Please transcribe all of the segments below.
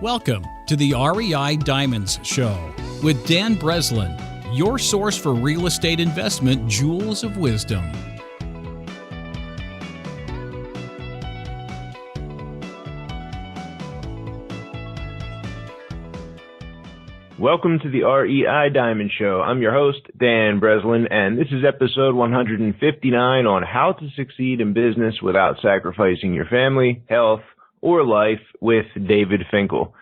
Welcome to the REI Diamonds Show with Dan Breslin, your source for real estate investment jewels of wisdom. Welcome to the REI Diamond Show. I'm your host, Dan Breslin, and this is episode 159 on how to succeed in business without sacrificing your family, health, or life with David Finkel.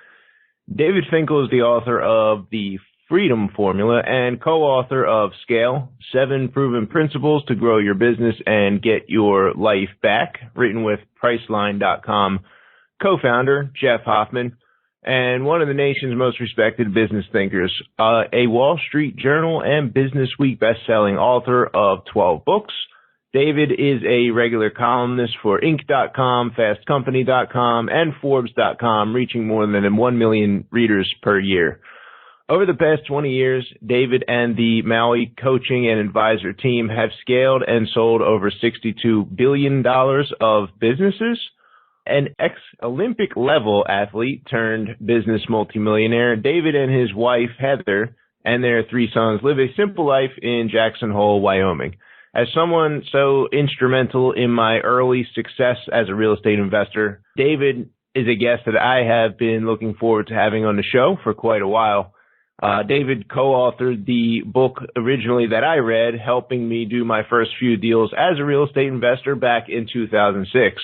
David Finkel is the author of The Freedom Formula and co-author of Scale, 7 Proven Principles to Grow Your Business and Get Your Life Back, written with Priceline.com co-founder Jeff Hoffman, and one of the nation's most respected business thinkers, a Wall Street Journal and Business Week best-selling author of 12 books. David is a regular columnist for Inc.com, FastCompany.com, and Forbes.com, reaching more than 1 million readers per year. Over the past 20 years, David and the Maui coaching and advisor team have scaled and sold over $62 billion of businesses. An ex-Olympic level athlete turned business multimillionaire, David and his wife, Heather, and their 3 sons live a simple life in Jackson Hole, Wyoming. As someone so instrumental in my early success as a real estate investor, David is a guest that I have been looking forward to having on the show for quite a while. David co-authored the book originally that I read, helping me do my first few deals as a real estate investor back in 2006.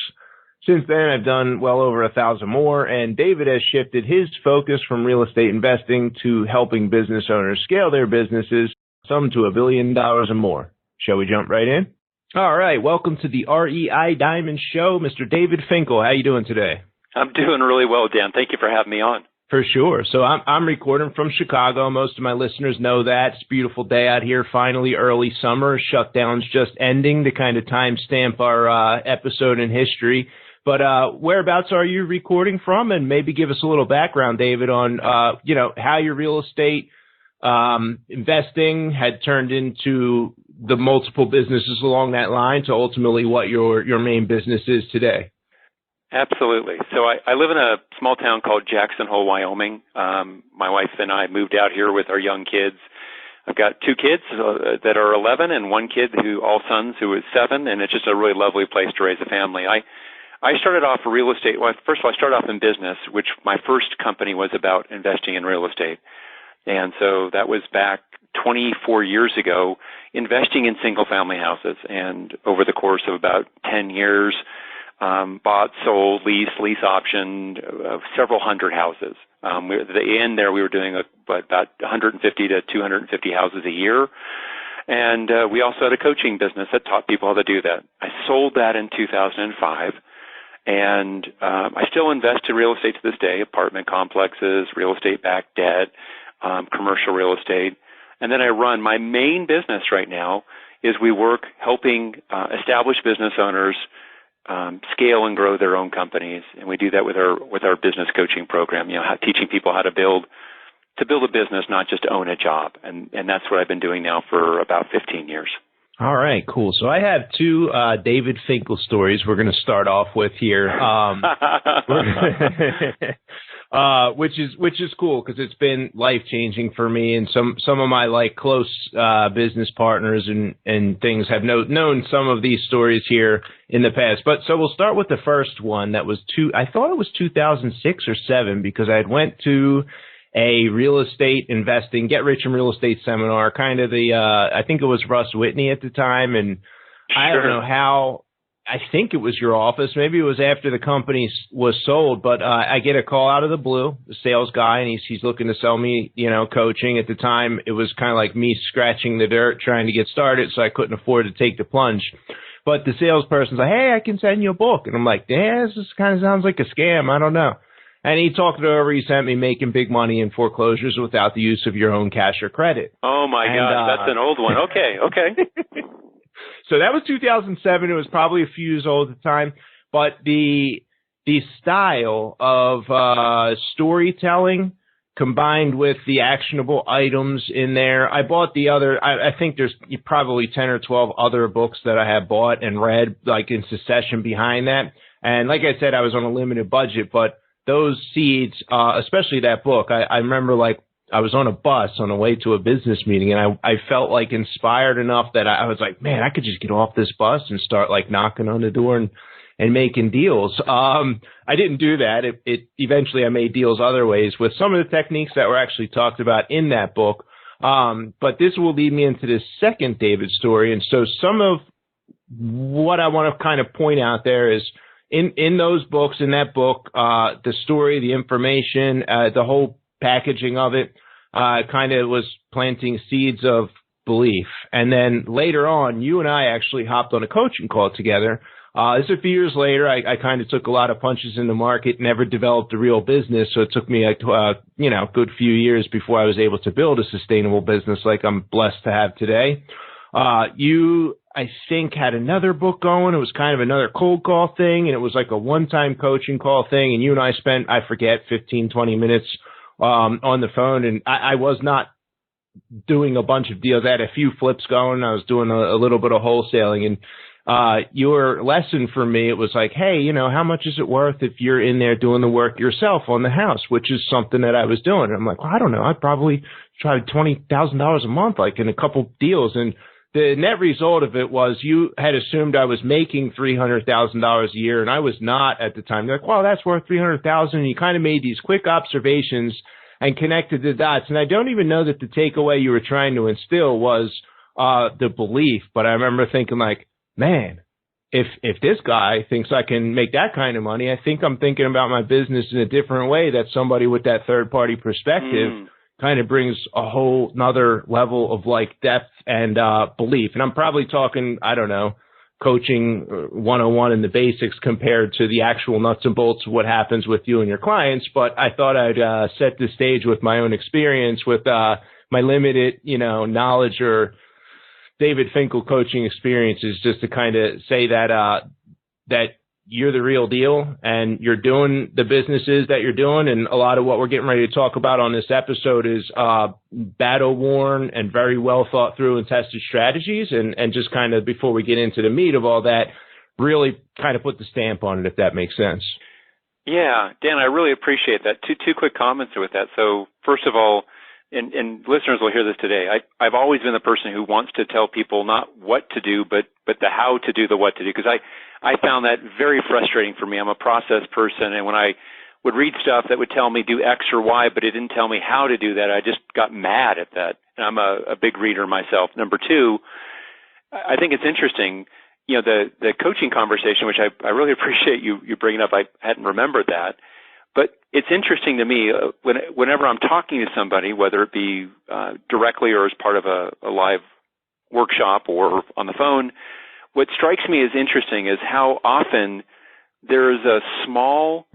Since then, I've done well over 1,000 more, and David has shifted his focus from real estate investing to helping business owners scale their businesses, some to $1 billion or more. Shall we jump right in? All right. Welcome to the REI Diamond Show, Mr. David Finkel. How you doing today? I'm doing really well, Dan. Thank you for having me on. For sure. So I'm recording from Chicago. Most of my listeners know that. It's a beautiful day out here. Finally, early summer. Shutdown's just ending to kind of timestamp our episode in history. But whereabouts are you recording from? And maybe give us a little background, David, on how your real estate investing had turned into the multiple businesses along that line to ultimately what your main business is today. Absolutely. So I live in a small town called Jackson Hole, Wyoming. My wife and I moved out here with our young kids. I've got 2 kids that are 11 and 1 kid all sons who is 7, and it's just a really lovely place to raise a family. I started off real estate. Well, first of all, I started off in business, which my first company was about investing in real estate. And so that was back 24 years ago, investing in single-family houses. And over the course of about 10 years, bought, sold, lease optioned several hundred houses. At the end there, we were doing about 150 to 250 houses a year. And we also had a coaching business that taught people how to do that. I sold that in 2005. And I still invest in real estate to this day, apartment complexes, real estate-backed debt, commercial real estate. And then I run my main business right now is we work helping established business owners scale and grow their own companies. And we do that with our business coaching program, teaching people how to build a business, not just own a job. And that's what I've been doing now for about 15 years. All right, cool. So I have 2 David Finkel stories we're going to start off with here, which is cool because it's been life-changing for me, and some of my close business partners and things have known some of these stories here in the past. But so we'll start with the first one. That was I thought it was 2006 or 7 because I went to a real estate investing, get rich in real estate seminar, kind of I think it was Russ Whitney at the time. And sure. I don't know how, I think it was your office. Maybe it was after the company was sold, but I get a call out of the blue, the sales guy, and he's looking to sell me, coaching. At the time, it was kind of like me scratching the dirt, trying to get started. So I couldn't afford to take the plunge. But the salesperson's like, hey, I can send you a book. And I'm like, yeah, this kind of sounds like a scam. I don't know. And he talked it over. He sent me Making Big Money in Foreclosures Without the Use of Your Own Cash or Credit. Oh, my gosh. That's an old one. Okay. So that was 2007. It was probably a few years old at the time. But the style of storytelling combined with the actionable items in there. I bought the other, I think there's probably 10 or 12 other books that I have bought and read, in succession behind that. And like I said, I was on a limited budget, but those seeds, especially that book, I remember like I was on a bus on the way to a business meeting, and I felt like inspired enough that I was like, man, I could just get off this bus and start like knocking on the door and making deals. I didn't do that. It eventually I made deals other ways with some of the techniques that were actually talked about in that book. But this will lead me into this second David story. And so some of what I want to kind of point out there is in those books, in that book, the story, the information, the whole packaging of it, kind of was planting seeds of belief. And then later on, you and I actually hopped on a coaching call together. This is a few years later. I kind of took a lot of punches in the market, never developed a real business. So it took me a good few years before I was able to build a sustainable business like I'm blessed to have today. You, I think, had another book going. It was kind of another cold call thing, and it was like a one-time coaching call thing. And you and I spent, I forget, 15, 20 minutes on the phone. And I was not doing a bunch of deals. I had a few flips going. I was doing a little bit of wholesaling. And your lesson for me, it was like, hey, how much is it worth if you're in there doing the work yourself on the house, which is something that I was doing. And I'm like, well, I don't know. I'd probably try $20,000 a month, like in a couple deals. And the net result of it was you had assumed I was making $300,000 a year, and I was not at the time. You're like, well, that's worth $300,000. And you kind of made these quick observations and connected the dots. And I don't even know that the takeaway you were trying to instill was the belief, but I remember thinking like, man, if this guy thinks I can make that kind of money, I think I'm thinking about my business in a different way. That somebody with that third party perspective kind of brings a whole nother level of like depth and belief. And I'm probably talking, I don't know, coaching 101 in the basics compared to the actual nuts and bolts of what happens with you and your clients. But I thought I'd set the stage with my own experience, with my limited, knowledge or David Finkel coaching experiences, just to kind of say that that you're the real deal and you're doing the businesses that you're doing. And a lot of what we're getting ready to talk about on this episode is battle-worn and very well thought through and tested strategies. And just kind of, before we get into the meat of all that, really kind of put the stamp on it, if that makes sense. Yeah, Dan, I really appreciate that. Two quick comments with that. So first of all, and listeners will hear this today, I've always been the person who wants to tell people not what to do, but the how to do the what to do, because I found that very frustrating for me. I'm a process person, and when I would read stuff that would tell me do X or Y, but it didn't tell me how to do that, I just got mad at that. And I'm a big reader myself. Number two, I think it's interesting, the coaching conversation, which I really appreciate you bringing up. I hadn't remembered that. But it's interesting to me whenever I'm talking to somebody, whether it be directly or as part of a live workshop or on the phone, what strikes me as interesting is how often there is a small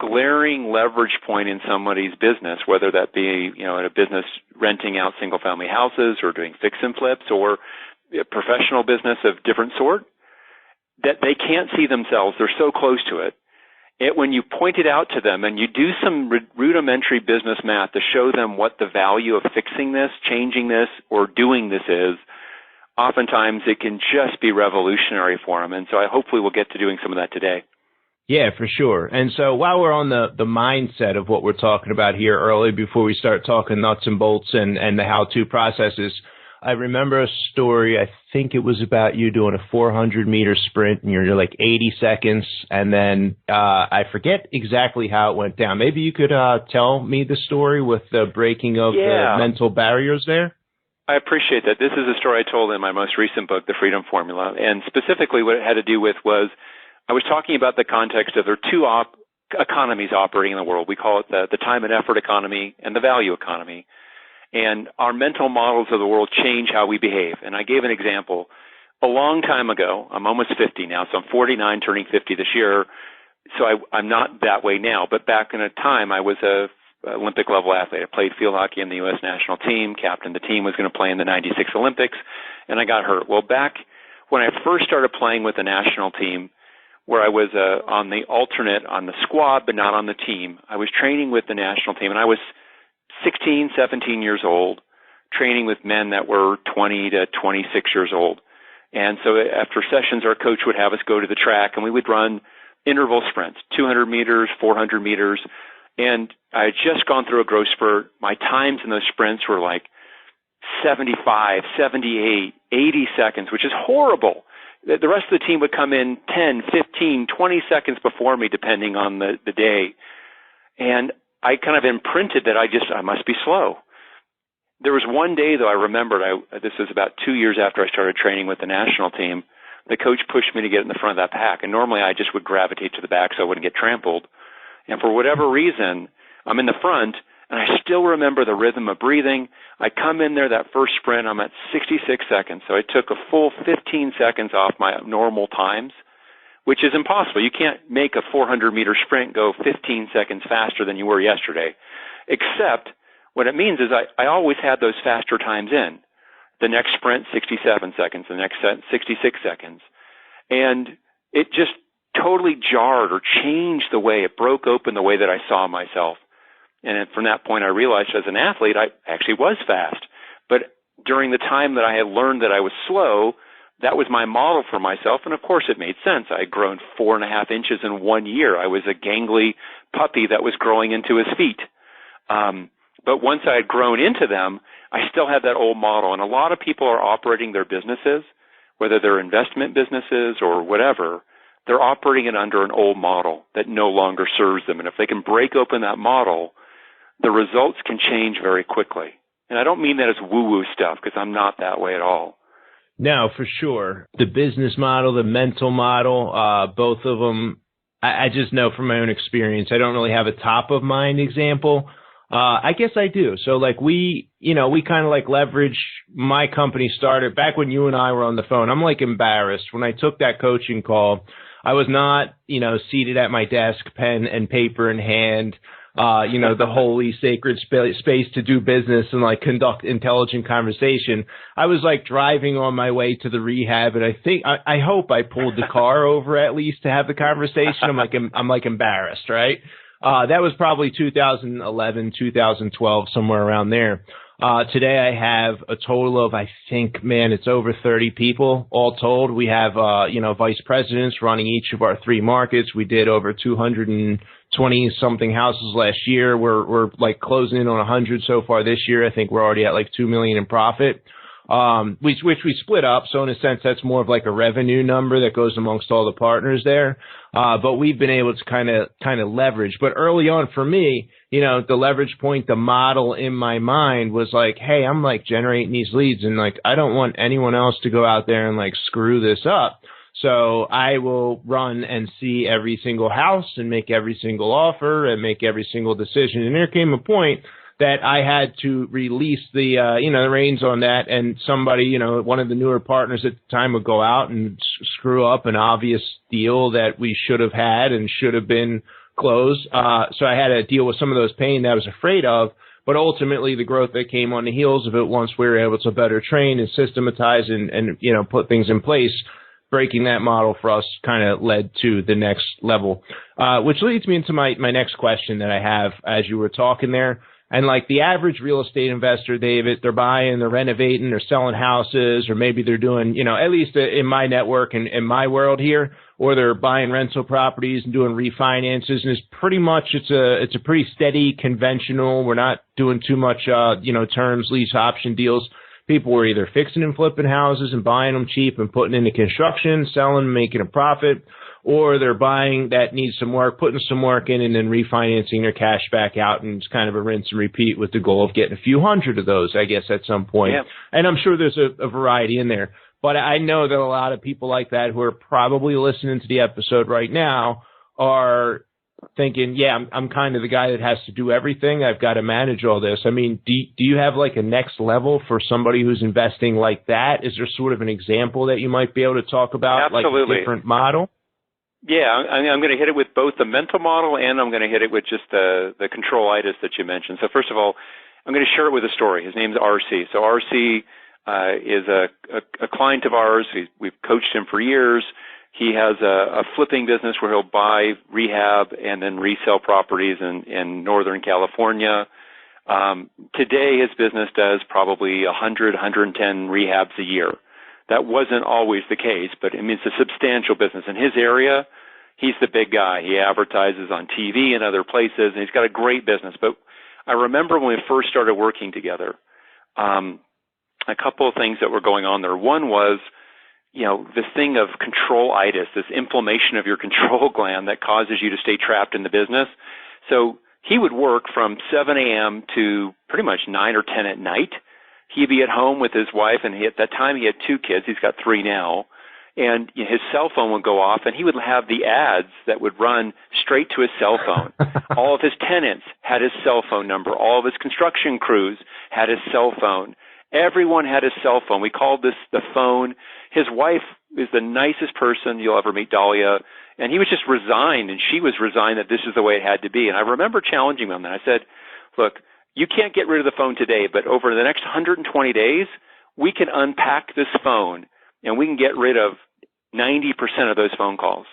glaring leverage point in somebody's business, whether that be in a business renting out single-family houses or doing fix and flips or a professional business of different sort, that they can't see themselves. They're so close to it. When you point it out to them and you do some rudimentary business math to show them what the value of fixing this, changing this, or doing this is, oftentimes it can just be revolutionary for them. And so hopefully we'll get to doing some of that today. Yeah, for sure. And so while we're on the mindset of what we're talking about here early, before we start talking nuts and bolts and the how-to processes, I remember a story, I think it was about you doing a 400-meter sprint, and you're like 80 seconds, and then I forget exactly how it went down. Maybe you could tell me the story with the breaking of the mental barriers there? I appreciate that. This is a story I told in my most recent book, The Freedom Formula, and specifically what it had to do with was I was talking about the context of there are two economies operating in the world. We call it the time and effort economy and the value economy. And our mental models of the world change how we behave. And I gave an example. A long time ago, I'm almost 50 now, so I'm 49, turning 50 this year, so I'm not that way now. But back in a time, I was a Olympic-level athlete. I played field hockey in the U.S. national team, captained the team, was going to play in the 96 Olympics, and I got hurt. Well, back when I first started playing with the national team, where I was on the alternate on the squad but not on the team, I was training with the national team, and I was 16, 17 years old, training with men that were 20 to 26 years old. And so after sessions, our coach would have us go to the track, and we would run interval sprints, 200 meters, 400 meters. And I had just gone through a growth spurt. My times in those sprints were like 75, 78, 80 seconds, which is horrible. The rest of the team would come in 10, 15, 20 seconds before me, depending on the day. And I kind of imprinted that I must be slow. There was one day, though, I remembered, this was about 2 years after I started training with the national team, the coach pushed me to get in the front of that pack. And normally I just would gravitate to the back so I wouldn't get trampled. And for whatever reason, I'm in the front, and I still remember the rhythm of breathing. I come in there, that first sprint, I'm at 66 seconds. So I took a full 15 seconds off my normal times, which is impossible. You can't make a 400-meter sprint go 15 seconds faster than you were yesterday, except what it means is I always had those faster times in. The next sprint, 67 seconds. The next set, 66 seconds. And it just totally jarred or changed the way, it broke open the way that I saw myself. And from that point, I realized as an athlete, I actually was fast. But during the time that I had learned that I was slow, that was my model for myself. And of course, it made sense. I had grown 4.5 inches in 1 year. I was a gangly puppy that was growing into his feet. But once I had grown into them, I still had that old model. And a lot of people are operating their businesses, whether they're investment businesses or whatever, they're operating it under an old model that no longer serves them. And if they can break open that model, the results can change very quickly. And I don't mean that as woo-woo stuff, because I'm not that way at all. No, for sure. The business model, the mental model, both of them, I just know from my own experience. I don't really have a top-of-mind example. I guess I do. So like we kind of like leverage my company started back when you and I were on the phone. I'm like embarrassed. When I took that coaching call, I was not, seated at my desk, pen and paper in hand, the holy sacred space to do business and like conduct intelligent conversation. I was like driving on my way to the rehab, and I hope I pulled the car over at least to have the conversation. I'm like embarrassed, right? That was probably 2011, 2012, somewhere around there. Today I have a total of, I think, it's over 30 people all told. We have, vice presidents running each of our 3 markets. We did over 220 something houses last year. We're like closing in on 100 so far this year. I think we're already at like 2 million in profit. Which we split up. So in a sense, that's more of like a revenue number that goes amongst all the partners there. But we've been able to kind of leverage. But early on for me, the leverage point, the model in my mind was like, hey, I'm like generating these leads, and like, I don't want anyone else to go out there and like screw this up. So I will run and see every single house and make every single offer and make every single decision. And there came a point that I had to release the reins on that, and somebody, one of the newer partners at the time would go out and screw up an obvious deal that we should have had and should have been closed. So I had to deal with some of those pain that I was afraid of, but ultimately the growth that came on the heels of it once we were able to better train and systematize and put things in place, breaking that model for us kind of led to the next level, which leads me into my next question that I have as you were talking there. And like the average real estate investor, David, they're buying, they're renovating, they're selling houses, or maybe they're doing, at least in my network and in my world here, or they're buying rental properties and doing refinances. And it's pretty much, it's a pretty steady, conventional. We're not doing too much, terms, lease option deals. People were either fixing and flipping houses and buying them cheap and putting into construction, selling, making a profit, or they're buying that needs some work, putting some work in, and then refinancing their cash back out, and it's kind of a rinse and repeat with the goal of getting a few hundred of those, I guess, at some point. Yeah. And I'm sure there's a variety in there. But I know that a lot of people like that who are probably listening to the episode right now are thinking, yeah, I'm kind of the guy that has to do everything. I've got to manage all this. I mean, do you have like a next level for somebody who's investing like that? Is there sort of an example that you might be able to talk about? Absolutely. Like a different model? Yeah, I'm going to hit it with both the mental model, and I'm going to hit it with just the control-itis that you mentioned. So first of all, I'm going to share it with a story. His name's RC. So RC is a client of ours. We've coached him for years. He has a flipping business where he'll buy, rehab, and then resell properties in Northern California. Today, his business does probably 100, 110 rehabs a year. That wasn't always the case, but it's a substantial business. In his area, He's the big guy. He advertises on TV and other places, and he's got a great business. But I remember when we first started working together, a couple of things that were going on there. One was, this thing of control-itis, this inflammation of your control gland that causes you to stay trapped in the business. So he would work from 7 a.m. to pretty much 9 or 10 at night. He'd be at home with his wife, and at that time he had 2 kids. He's got 3 now. And his cell phone would go off, and he would have the ads that would run straight to his cell phone. All of his tenants had his cell phone number. All of his construction crews had his cell phone. Everyone had his cell phone. We called this the phone. His wife is the nicest person you'll ever meet, Dahlia, and he was just resigned, and she was resigned that this is the way it had to be. And I remember challenging him, and I said, look, you can't get rid of the phone today, but over the next 120 days, we can unpack this phone, and we can get rid of 90% of those phone calls.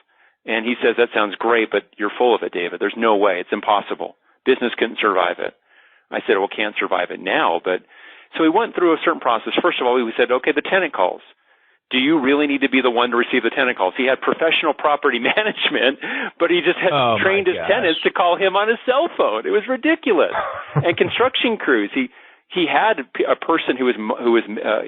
And he says, that sounds great, but you're full of it, David. There's no way. It's impossible. Business couldn't survive it. I said, well, can't survive it now. But so we went through a certain process. First of all, we said, okay, the tenant calls. Do you really need to be the one to receive the tenant calls? He had professional property management, but he just had trained his tenants to call him on his cell phone. It was ridiculous. And construction crews, he had a person who was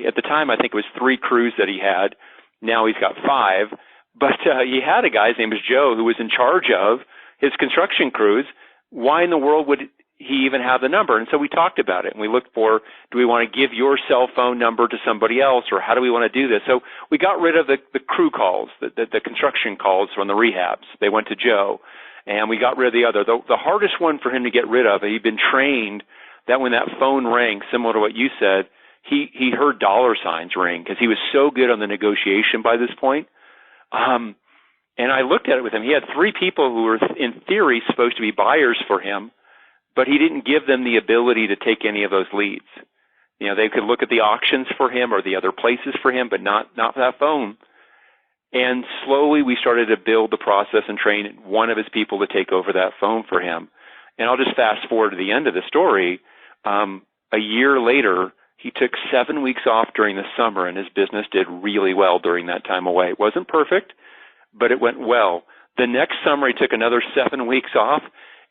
at the time, I think it was 3 crews that he had. Now he's got 5. But he had a guy, his name was Joe, who was in charge of his construction crews. Why in the world would he even have the number? And so we talked about it, and we looked for, do we want to give your cell phone number to somebody else, or how do we want to do this? So we got rid of the crew calls, the construction calls from the rehabs. They went to Joe, and we got rid of the other. The hardest one for him to get rid of, he'd been trained that when that phone rang, similar to what you said, he heard dollar signs ring because he was so good on the negotiation by this point. And I looked at it with him. He had 3 people who were, in theory, supposed to be buyers for him, but he didn't give them the ability to take any of those leads. They could look at the auctions for him or the other places for him, but not that phone. And slowly we started to build the process and train one of his people to take over that phone for him. And I'll just fast forward to the end of the story. A year later, he took 7 weeks off during the summer, and his business did really well during that time away. It wasn't perfect, but it went well. The next summer, he took another 7 weeks off,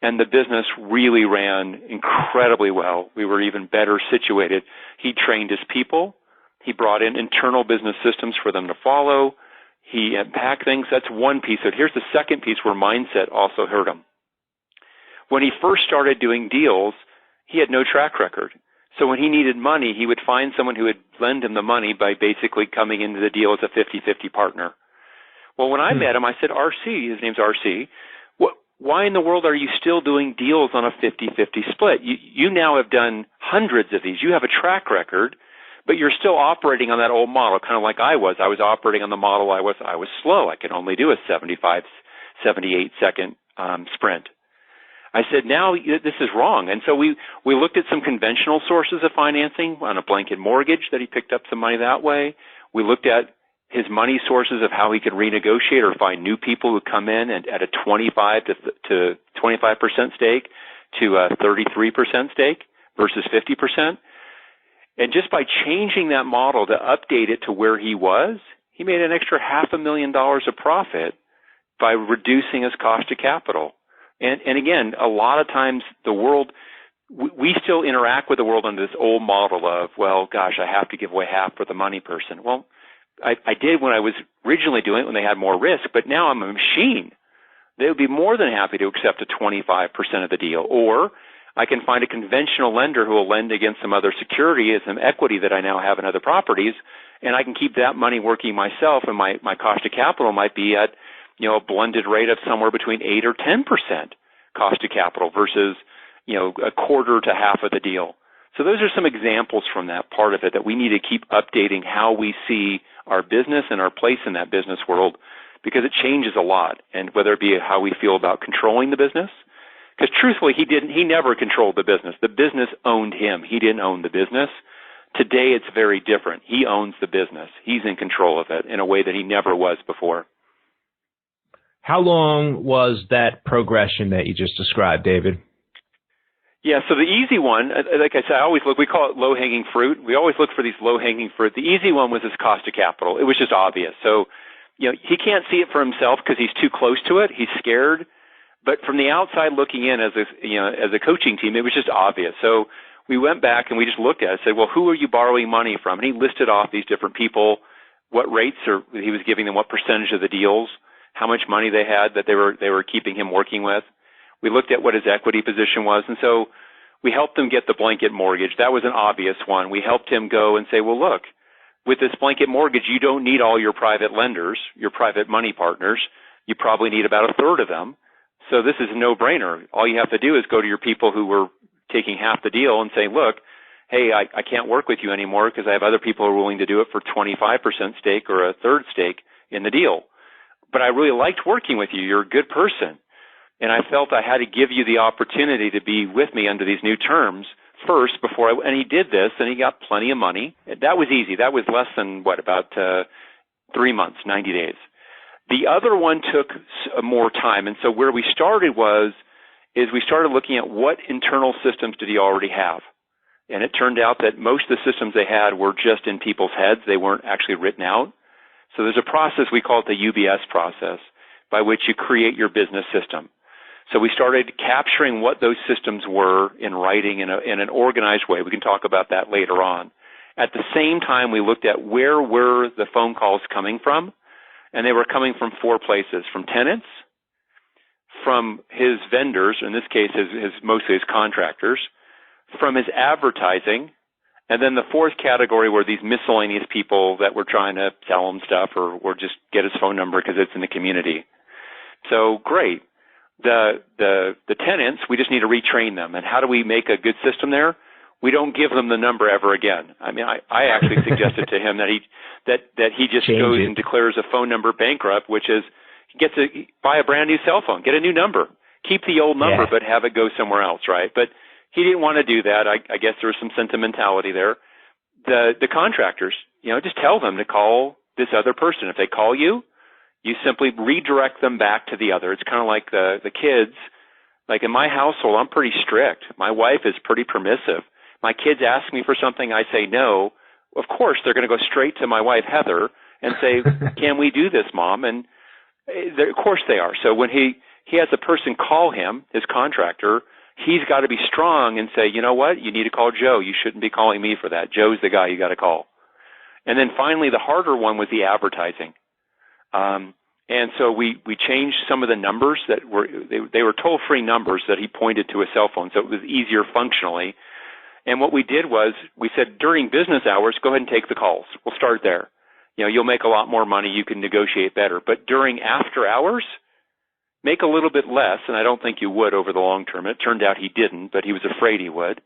and the business really ran incredibly well. We were even better situated. He trained his people. He brought in internal business systems for them to follow. He unpacked things. That's one piece of it. Here's the second piece where mindset also hurt him. When he first started doing deals, he had no track record. So when he needed money, he would find someone who would lend him the money by basically coming into the deal as a 50-50 partner. Well, when I met him, I said, RC, his name's RC, why in the world are you still doing deals on a 50-50 split? You now have done hundreds of these. You have a track record, but you're still operating on that old model, kind of like I was. I was operating on the model I was slow. I could only do a 75, 78-second sprint. I said, now this is wrong. And so we looked at some conventional sources of financing on a blanket mortgage that he picked up some money that way. We looked at his money sources of how he could renegotiate or find new people who come in and at a 25 to 25% stake to a 33% stake versus 50%. And just by changing that model to update it to where he was, he made an extra $500,000 of profit by reducing his cost of capital. And again, a lot of times the world, we still interact with the world under this old model of, well, gosh, I have to give away half for the money person. Well, I did when I was originally doing it when they had more risk, but now I'm a machine. They would be more than happy to accept a 25% of the deal. Or I can find a conventional lender who will lend against some other security and some equity that I now have in other properties, and I can keep that money working myself, and my cost of capital might be at a blended rate of somewhere between 8 or 10% cost of capital versus, a quarter to half of the deal. So those are some examples from that part of it that we need to keep updating how we see our business and our place in that business world, because it changes a lot. And whether it be how we feel about controlling the business, because truthfully, he never controlled the business. The business owned him. He didn't own the business. Today, it's very different. He owns the business. He's in control of it in a way that he never was before. How long was that progression that you just described, David? Yeah, so the easy one, like I said, we call it low-hanging fruit. We always look for these low-hanging fruit. The easy one was his cost of capital. It was just obvious. So, he can't see it for himself because he's too close to it. He's scared. But from the outside looking in as a coaching team, it was just obvious. So we went back and we just looked at it and said, well, who are you borrowing money from? And he listed off these different people, what rates he was giving them, what percentage of the deals, how much money they had that they were keeping him working with. We looked at what his equity position was. And so we helped him get the blanket mortgage. That was an obvious one. We helped him go and say, well, look, with this blanket mortgage, you don't need all your private lenders, your private money partners. You probably need about a third of them. So this is a no-brainer. All you have to do is go to your people who were taking half the deal and say, look, hey, I can't work with you anymore because I have other people who are willing to do it for 25% stake or a third stake in the deal. But I really liked working with you. You're a good person. And I felt I had to give you the opportunity to be with me under these new terms first and he did this, and he got plenty of money. That was easy. That was less than, about 3 months, 90 days. The other one took more time. And so where we started is we started looking at what internal systems did he already have. And it turned out that most of the systems they had were just in people's heads. They weren't actually written out. So there's a process, we call it the UBS process, by which you create your business system. So we started capturing what those systems were in writing in an organized way. We can talk about that later on. At the same time, we looked at where were the phone calls coming from, and they were coming from 4 places: from tenants, from his vendors, in this case, mostly his contractors, from his advertising, and then the 4th category were these miscellaneous people that were trying to sell him stuff or just get his phone number because it's in the community. So great. The tenants, we just need to retrain them. And how do we make a good system there? We don't give them the number ever again. I mean, I actually suggested to him that he just goes and declares a phone number bankrupt, which is buy a brand new cell phone, get a new number, keep the old number, but have it go somewhere else, right? But he didn't want to do that. I guess there was some sentimentality there. The contractors, just tell them to call this other person. If they call you, you simply redirect them back to the other. It's kind of like the kids. Like in my household, I'm pretty strict. My wife is pretty permissive. My kids ask me for something, I say no. Of course, they're going to go straight to my wife, Heather, and say, can we do this, Mom? And of course they are. So when he has a person call him, his contractor, he's got to be strong and say, you know what, you need to call Joe. You shouldn't be calling me for that. Joe's the guy you got to call. And then finally, the harder one was the advertising. And so we changed some of the numbers that they were toll-free numbers that he pointed to a cell phone, so it was easier functionally. And what we did was we said during business hours, go ahead and take the calls. We'll start there. You'll make a lot more money. You can negotiate better. But during after hours, make a little bit less, and I don't think you would over the long term. It turned out he didn't, but he was afraid he would.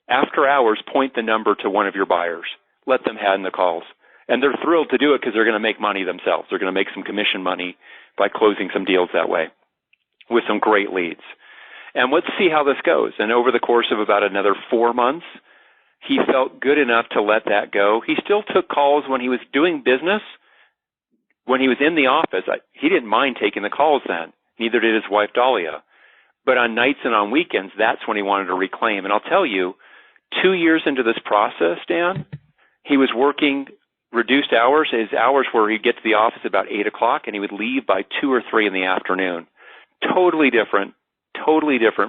After hours, point the number to one of your buyers. Let them hand the calls. And they're thrilled to do it because they're going to make money themselves. They're going to make some commission money by closing some deals that way with some great leads. And let's see how this goes. And over the course of about another 4 months, he felt good enough to let that go. He still took calls when he was doing business. When he was in the office, he didn't mind taking the calls then. Neither did his wife, Dahlia. But on nights and on weekends, that's when he wanted to reclaim. And I'll tell you, 2 years into this process, Dan, he was working reduced hours. His hours were he'd get to the office about 8 o'clock and he would leave by 2 or 3 in the afternoon. Totally different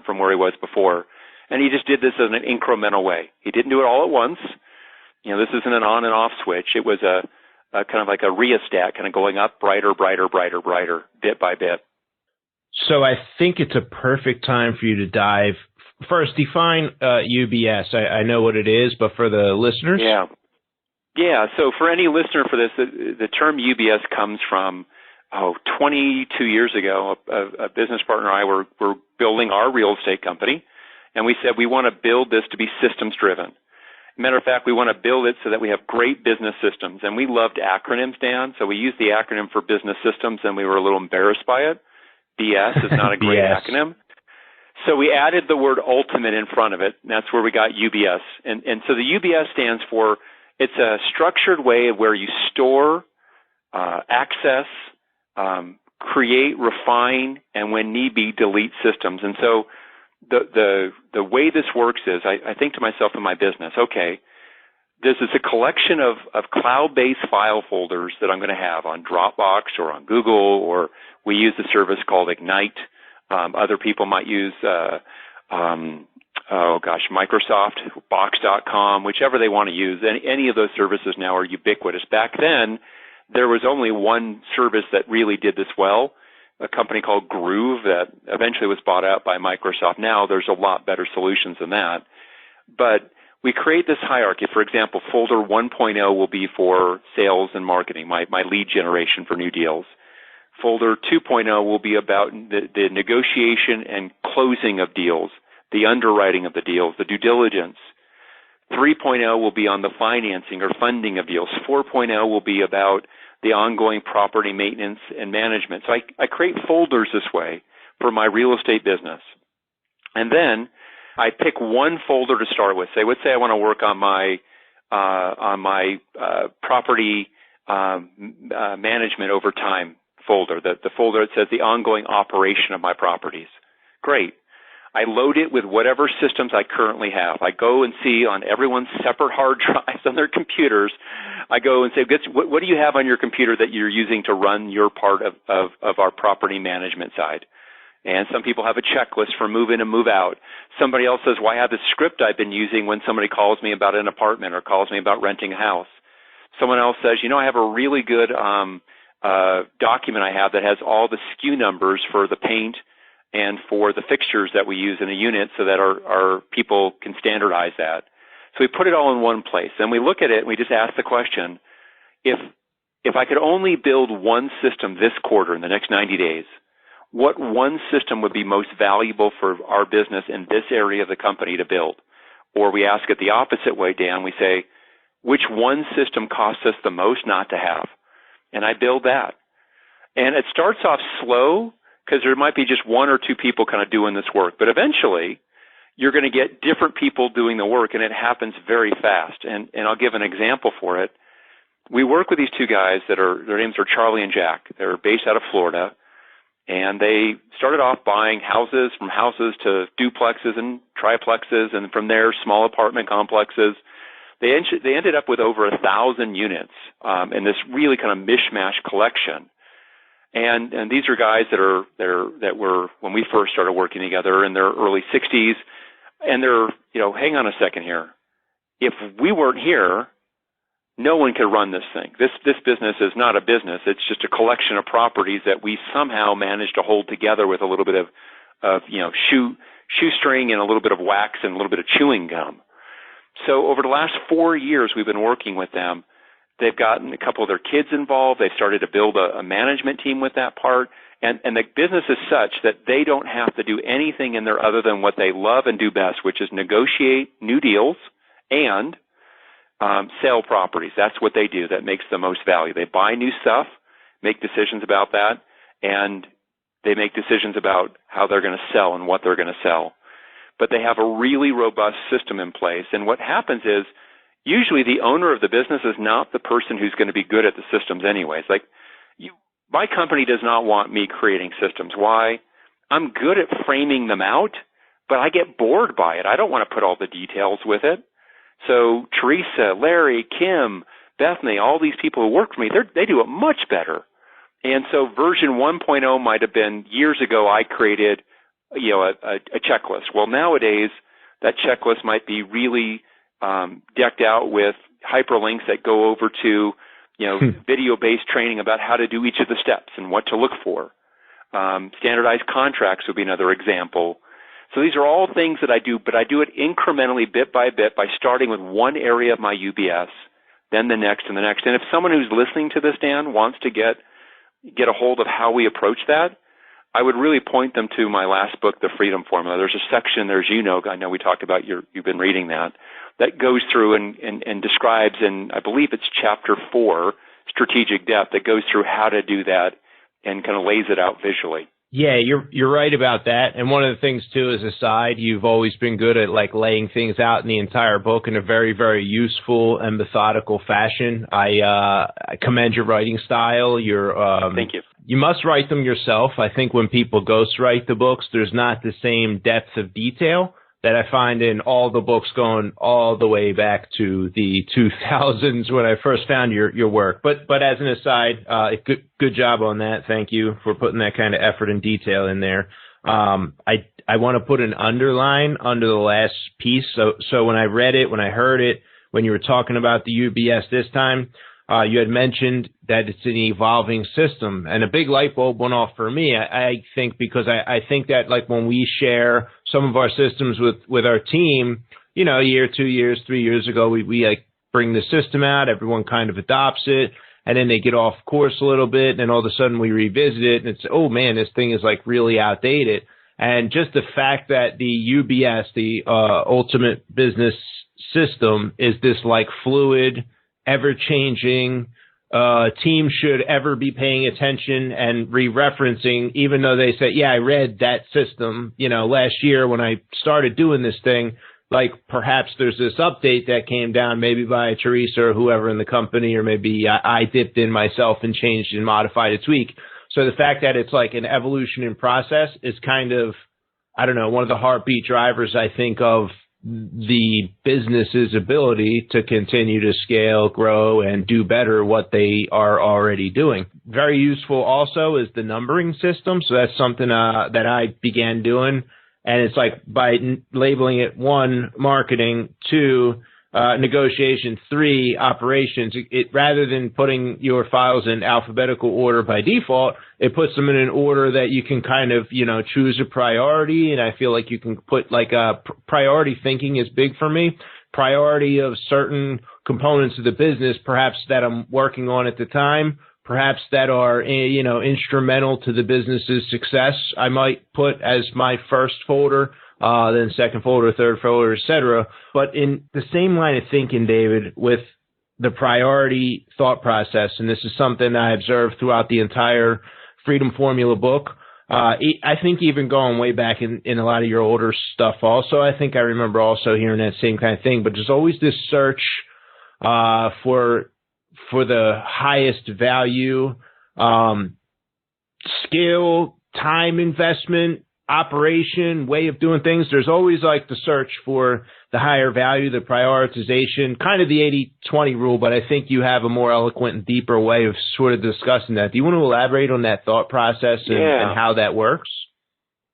from where he was before. And he just did this in an incremental way. He didn't do it all at once. This isn't an on and off switch. It was a kind of like a rheostat kind of going up brighter, bit by bit. So I think it's a perfect time for you to dive. First, define UBS. I know what it is, but for the listeners? Yeah, so for any listener for this, the term UBS comes from, 22 years ago, a business partner and I were building our real estate company, and we said we want to build this to be systems-driven. Matter of fact, we want to build it so that we have great business systems, and we loved acronyms, Dan, so we used the acronym for business systems, and we were a little embarrassed by it. BS is not a great acronym. So we added the word ultimate in front of it, and that's where we got UBS. And so the UBS stands for, it's a structured way of where you store, access, create, refine, and when need be, delete systems. And so the way this works is I think to myself in my business, okay, this is a collection of cloud-based file folders that I'm going to have on Dropbox or on Google, or we use a service called Ignite. Other people might use, Microsoft, Box.com, whichever they want to use. Any of those services now are ubiquitous. Back then, there was only one service that really did this well, a company called Groove that eventually was bought out by Microsoft. Now there's a lot better solutions than that. But we create this hierarchy. For example, folder 1.0 will be for sales and marketing, my lead generation for new deals. Folder 2.0 will be about the negotiation and closing of deals, the underwriting of the deals, the due diligence. 3.0 will be on the financing or funding of deals. 4.0 will be about the ongoing property maintenance and management. So I create folders this way for my real estate business. And then I pick one folder to start with. Let's say I want to work on my property management over time folder, the folder that says the ongoing operation of my properties. Great. I load it with whatever systems I currently have. I go and see on everyone's separate hard drives on their computers. I go and say, what do you have on your computer that you're using to run your part of our property management side? And some people have a checklist for move in and move out. Somebody else says, well, I have this script I've been using when somebody calls me about an apartment or calls me about renting a house. Someone else says, I have a really good document I have that has all the SKU numbers for the paint and for the fixtures that we use in a unit so that our people can standardize that. So we put it all in one place. Then we look at it and we just ask the question, if I could only build one system this quarter in the next 90 days, what one system would be most valuable for our business in this area of the company to build? Or we ask it the opposite way, Dan. We say, which one system costs us the most not to have? And I build that. And it starts off slow because there might be just one or two people kind of doing this work. But eventually, you're going to get different people doing the work, and it happens very fast. And I'll give an example for it. We work with these two guys their names are Charlie and Jack. They're based out of Florida. And they started off buying houses, from houses to duplexes and triplexes, and from there, small apartment complexes. They ended up with over 1,000 units in this really kind of mishmash collection. And these are guys that were when we first started working together in their early 60s, and they're hang on a second here. If we weren't here, no one could run this thing. This business is not a business. It's just a collection of properties that we somehow managed to hold together with a little bit of shoestring and a little bit of wax and a little bit of chewing gum. So over the last 4 years, we've been working with them. They've gotten a couple of their kids involved. They've started to build a management team with that part. And the business is such that they don't have to do anything in there other than what they love and do best, which is negotiate new deals and sell properties. That's what they do. That makes the most value. They buy new stuff, make decisions about that, and they make decisions about how they're going to sell and what they're going to sell. But they have a really robust system in place. And what happens is usually the owner of the business is not the person who's going to be good at the systems anyways. My company does not want me creating systems. Why? I'm good at framing them out, but I get bored by it. I don't want to put all the details with it. So Teresa, Larry, Kim, Bethany, all these people who work for me, they do it much better. And so version 1.0 might have been years ago I created a checklist. Well, nowadays that checklist might be really decked out with hyperlinks that go over to video-based training about how to do each of the steps and what to look for. Standardized contracts would be another example. So these are all things that I do, but I do it incrementally, bit by bit, by starting with one area of my UBS, then the next and the next. And if someone who's listening to this, Dan, wants to get a hold of how we approach that, I would really point them to my last book, The Freedom Formula. There's a section there, I know we talked about, you've been reading that goes through and describes, and I believe it's chapter 4, Strategic Depth, that goes through how to do that and kind of lays it out visually. Yeah, you're right about that. And one of the things too, as a side, you've always been good at laying things out in the entire book in a very, very useful and methodical fashion. I commend your writing style. Thank you. You must write them yourself. I think when people ghostwrite the books, there's not the same depth of detail, that I find in all the books going all the way back to the 2000s when I first found your work. But as an aside, good job on that. Thank you for putting that kind of effort and detail in there. I want to put an underline under the last piece. So when I read it, when I heard it, when you were talking about the UBS this time, you had mentioned that it's an evolving system, and a big light bulb went off for me. I think because I think that like when we share some of our systems with our team, you know, a year, 2 years, 3 years ago, we like bring the system out, everyone kind of adopts it, and then they get off course a little bit, and then all of a sudden we revisit it, and it's, oh man, this thing is like really outdated. And just the fact that the UBS, the Ultimate Business System, is this like fluid, ever-changing, team should ever be paying attention and re-referencing, even though they say, yeah, I read that system, you know, last year when I started doing this thing, like perhaps there's this update that came down maybe by Teresa or whoever in the company, or maybe I dipped in myself and changed and modified a tweak. So the fact that it's like an evolution in process is kind of, I don't know, one of the heartbeat drivers, I think, of the business's ability to continue to scale, grow, and do better what they are already doing. Very useful also is the numbering system. So that's something that I began doing. And it's like by labeling it 1, marketing, 2, negotiation, 3, operations, it rather than putting your files in alphabetical order by default, it puts them in an order that you can kind of, you know, choose a priority. And I feel like you can put like a priority thinking is big for me. Priority of certain components of the business, perhaps that I'm working on at the time, perhaps that are, you know, instrumental to the business's success, I might put as my first folder, then second folder, third folder, etc. But in the same line of thinking, David, with the priority thought process, and this is something I observed throughout the entire Freedom Formula book, I think even going way back in a lot of your older stuff also, I think I remember also hearing that same kind of thing, but there's always this search for the highest value, skill, time investment, operation, way of doing things. There's always like the search for the higher value, the prioritization, kind of the 80-20 rule, but I think you have a more eloquent and deeper way of sort of discussing that. Do you want to elaborate on that thought process and how that works?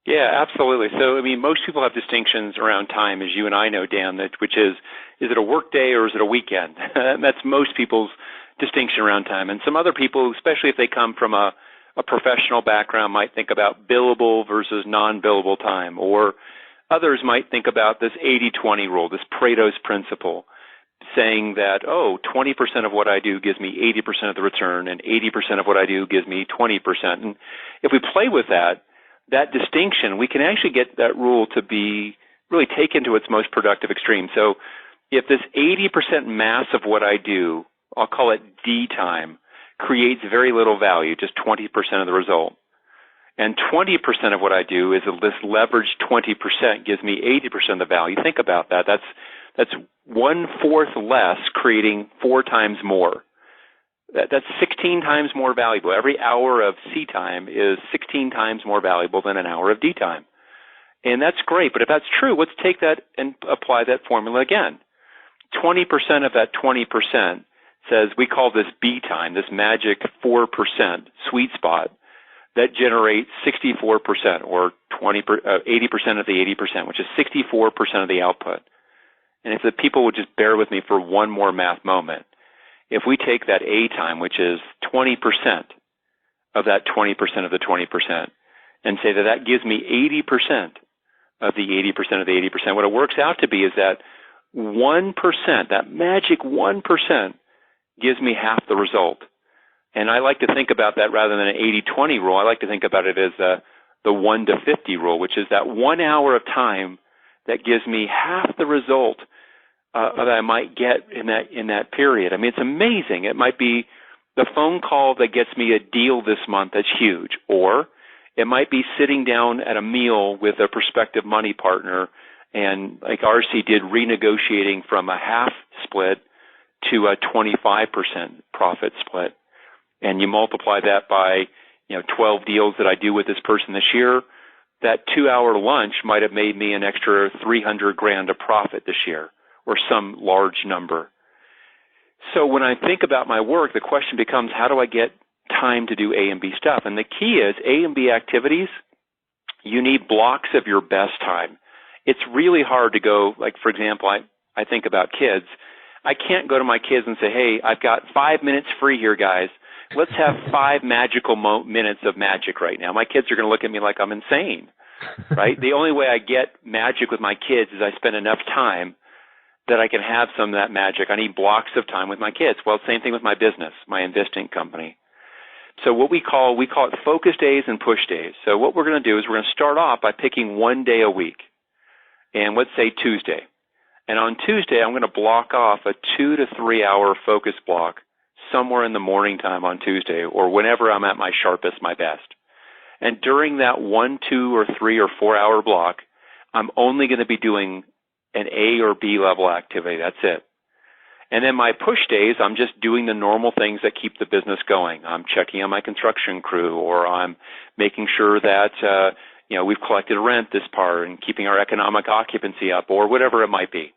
Yeah, absolutely. So, I mean, most people have distinctions around time, as you and I know, Dan, which is it a work day or is it a weekend? That's most people's distinction around time. And some other people, especially if they come from a professional background, might think about billable versus non-billable time, or others might think about this 80-20 rule, this Pareto's principle, saying that, 20% of what I do gives me 80% of the return, and 80% of what I do gives me 20%. And if we play with that distinction, we can actually get that rule to be really taken to its most productive extreme. So if this 80% mass of what I do, I'll call it D time, creates very little value, just 20% of the result. And 20% of what I do is this leveraged 20% gives me 80% of the value. Think about that. That's 1/4 less, creating 4 times more. That's 16 times more valuable. Every hour of C time is 16 times more valuable than an hour of D time. And that's great. But if that's true, let's take that and apply that formula again. 20% of that 20% says, we call this B time, this magic 4% sweet spot that generates 64% or 80% of the 80%, which is 64% of the output. And if the people would just bear with me for one more math moment, if we take that A time, which is 20% of that 20% of the 20%, and say that gives me 80% of the 80% of the 80%, what it works out to be is that 1%, that magic 1%, gives me half the result. And I like to think about that rather than an 80-20 rule. I like to think about it as the 1 to 50 rule, which is that 1 hour of time that gives me half the result that I might get in that period. I mean, it's amazing. It might be the phone call that gets me a deal this month that's huge, or it might be sitting down at a meal with a prospective money partner and, like RC did, renegotiating from a half split to a 25% profit split. And you multiply that by, 12 deals that I do with this person this year, that 2-hour lunch might have made me an extra $300,000 of profit this year, or some large number. So when I think about my work, the question becomes, how do I get time to do A and B stuff? And the key is A and B activities, you need blocks of your best time. It's really hard to go, like, for example, I think about kids. I can't go to my kids and say, hey, I've got 5 minutes free here, guys. Let's have 5 magical minutes of magic right now. My kids are going to look at me like I'm insane, right? The only way I get magic with my kids is I spend enough time that I can have some of that magic. I need blocks of time with my kids. Well, same thing with my business, my investing company. So what we call it focus days and push days. So what we're going to do is we're going to start off by picking one day a week. And let's say Tuesday. And on Tuesday, I'm going to block off a 2 to 3 hour focus block somewhere in the morning time on Tuesday, or whenever I'm at my sharpest, my best. And during that 1, 2, or 3 or 4 hour block, I'm only going to be doing an A or B level activity. That's it. And then my push days, I'm just doing the normal things that keep the business going. I'm checking on my construction crew, or I'm making sure that we've collected rent this part and keeping our economic occupancy up, or whatever it might be.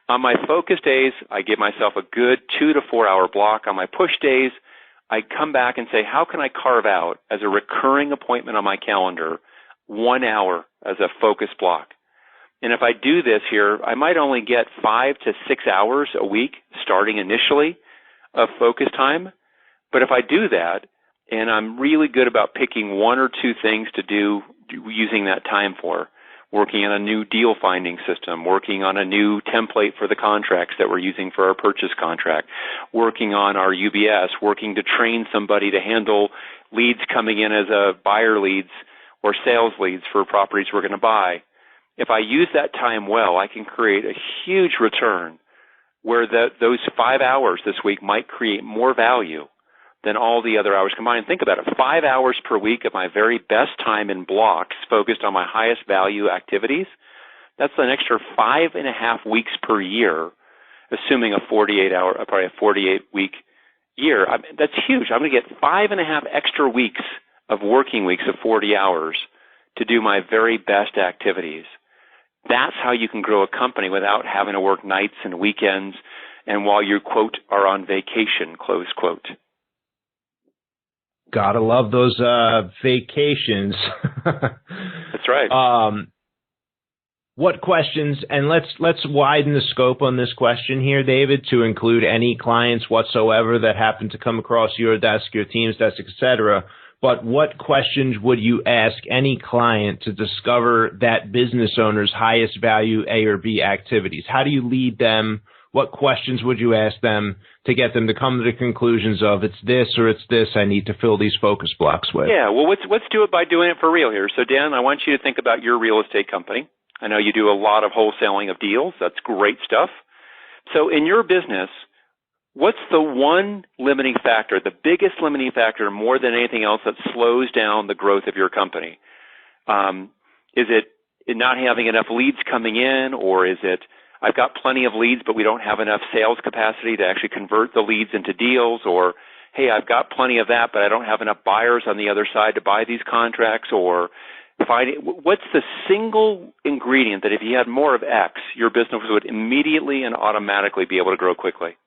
On my focus days, I give myself a good 2 to 4 hour block. On my push days, I come back and say, how can I carve out as a recurring appointment on my calendar 1 hour as a focus block? And if I do this here, I might only get 5 to 6 hours a week starting initially of focus time. But if I do that, and I'm really good about picking 1 or 2 things to do using that time for, working on a new deal finding system, working on a new template for the contracts that we're using for our purchase contract, working on our UBS, working to train somebody to handle leads coming in as a buyer leads or sales leads for properties we're going to buy. If I use that time well, I can create a huge return where those 5 hours this week might create more value than all the other hours combined. Think about it. 5 hours per week of my very best time in blocks focused on my highest value activities. That's an extra 5.5 weeks per year, assuming a 48-week year. That's huge. I'm going to get 5.5 extra weeks of working weeks of 40 hours to do my very best activities. That's how you can grow a company without having to work nights and weekends and while you, quote, are on vacation, close quote. Gotta love those vacations. That's right. What questions, and let's widen the scope on this question here, David, to include any clients whatsoever that happen to come across your desk, your team's desk, etc. But what questions would you ask any client to discover that business owner's highest value A or B activities? How do you lead them? What questions would you ask them to get them to come to the conclusions of it's this or it's this I need to fill these focus blocks with? Yeah, well, let's do it by doing it for real here. So, Dan, I want you to think about your real estate company. I know you do a lot of wholesaling of deals. That's great stuff. So in your business, what's the one limiting factor, the biggest limiting factor more than anything else that slows down the growth of your company? Is it not having enough leads coming in, or is it I've got plenty of leads, but we don't have enough sales capacity to actually convert the leads into deals, or, hey, I've got plenty of that, but I don't have enough buyers on the other side to buy these contracts, or what's the single ingredient that if you had more of X, your business would immediately and automatically be able to grow quickly?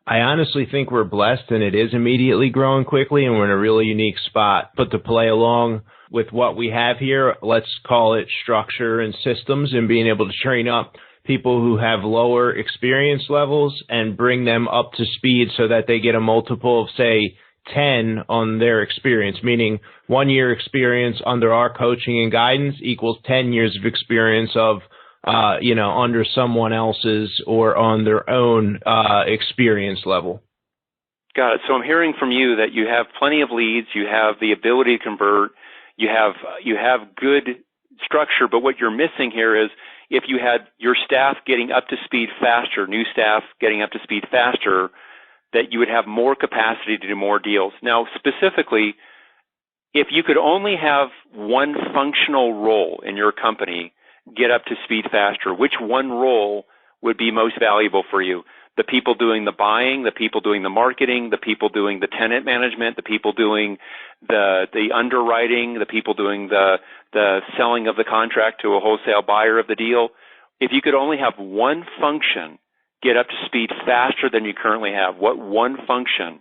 I honestly think we're blessed, and it is immediately growing quickly, and we're in a really unique spot. But to play along with what we have here, let's call it structure and systems, and being able to train up people who have lower experience levels and bring them up to speed so that they get a multiple of, say, 10 on their experience, meaning 1 year experience under our coaching and guidance equals 10 years of experience of under someone else's or on their own experience level. Got it. So I'm hearing from you that you have plenty of leads, you have the ability to convert, you have good structure, but what you're missing here is if you had your staff getting up to speed faster, new staff getting up to speed faster, that you would have more capacity to do more deals. Now, specifically, if you could only have one functional role in your company get up to speed faster, which one role would be most valuable for you? The people doing the buying, the people doing the marketing, the people doing the tenant management, the people doing the underwriting, the people doing the selling of the contract to a wholesale buyer of the deal. If you could only have one function get up to speed faster than you currently have, what one function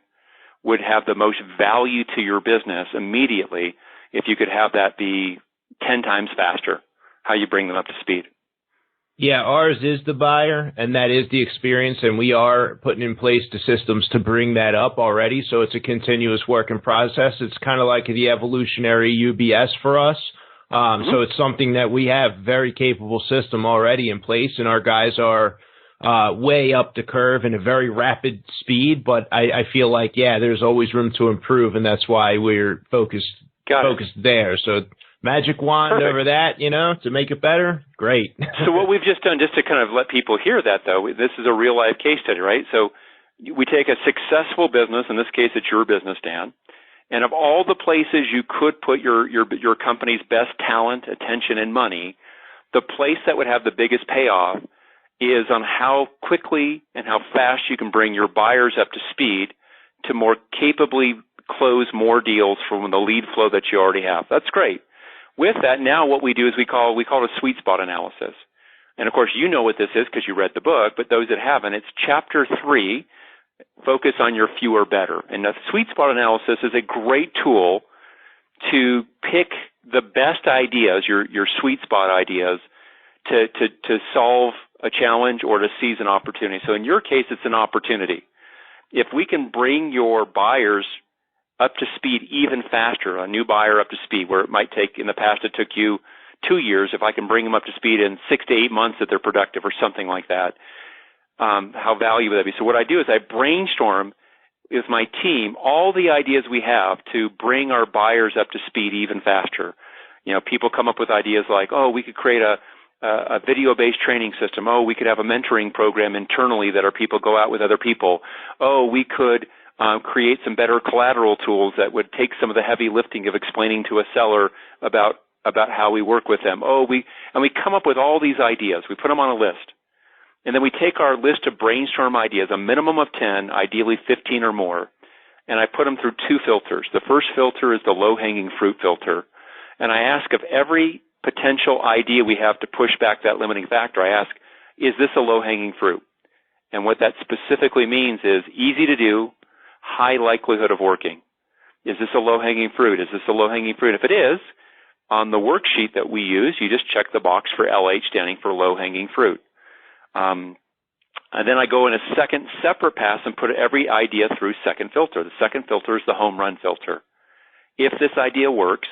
would have the most value to your business immediately if you could have that be 10 times faster, how you bring them up to speed? Yeah, ours is the buyer, and that is the experience, and we are putting in place the systems to bring that up already, so it's a continuous work in process. It's kind of like the evolutionary UBS for us. So it's something that we have very capable system already in place, and our guys are way up the curve in a very rapid speed, but I feel like, yeah, there's always room to improve, and that's why we're focused there. So magic wand Perfect. over that, to make it better. Great. So what we've just done, just to kind of let people hear that, though, this is a real life case study, right? So we take a successful business, in this case it's your business, Dan, and of all the places you could put your company's best talent, attention, and money, the place that would have the biggest payoff is on how quickly and how fast you can bring your buyers up to speed to more capably close more deals from the lead flow that you already have. That's great. With that, now what we do is we call it a sweet spot analysis. And of course, you know what this is because you read the book, but those that haven't, it's chapter 3, focus on your fewer better. And the sweet spot analysis is a great tool to pick the best ideas, your sweet spot ideas, to solve a challenge or to seize an opportunity. So in your case, it's an opportunity. If we can bring your buyers up to speed even faster, a new buyer up to speed, where it might take, in the past it took you 2 years, if I can bring them up to speed in 6 to 8 months that they're productive or something like that, how valuable would that be? So what I do is I brainstorm with my team all the ideas we have to bring our buyers up to speed even faster. People come up with ideas like, oh, we could create a video-based training system. Oh, we could have a mentoring program internally that our people go out with other people. Oh, we could create some better collateral tools that would take some of the heavy lifting of explaining to a seller about how we work with them. We come up with all these ideas. We put them on a list. And then we take our list of brainstorm ideas, a minimum of 10, ideally 15 or more, and I put them through 2 filters. The first filter is the low-hanging fruit filter. And I ask of every potential idea we have to push back that limiting factor, I ask, is this a low-hanging fruit? And what that specifically means is easy to do, high likelihood of working. Is this a low-hanging fruit? Is this a low-hanging fruit? If it is, on the worksheet that we use, you just check the box for LH, standing for low-hanging fruit. And then I go in a second separate pass and put every idea through second filter. The second filter is the home run filter. If this idea works,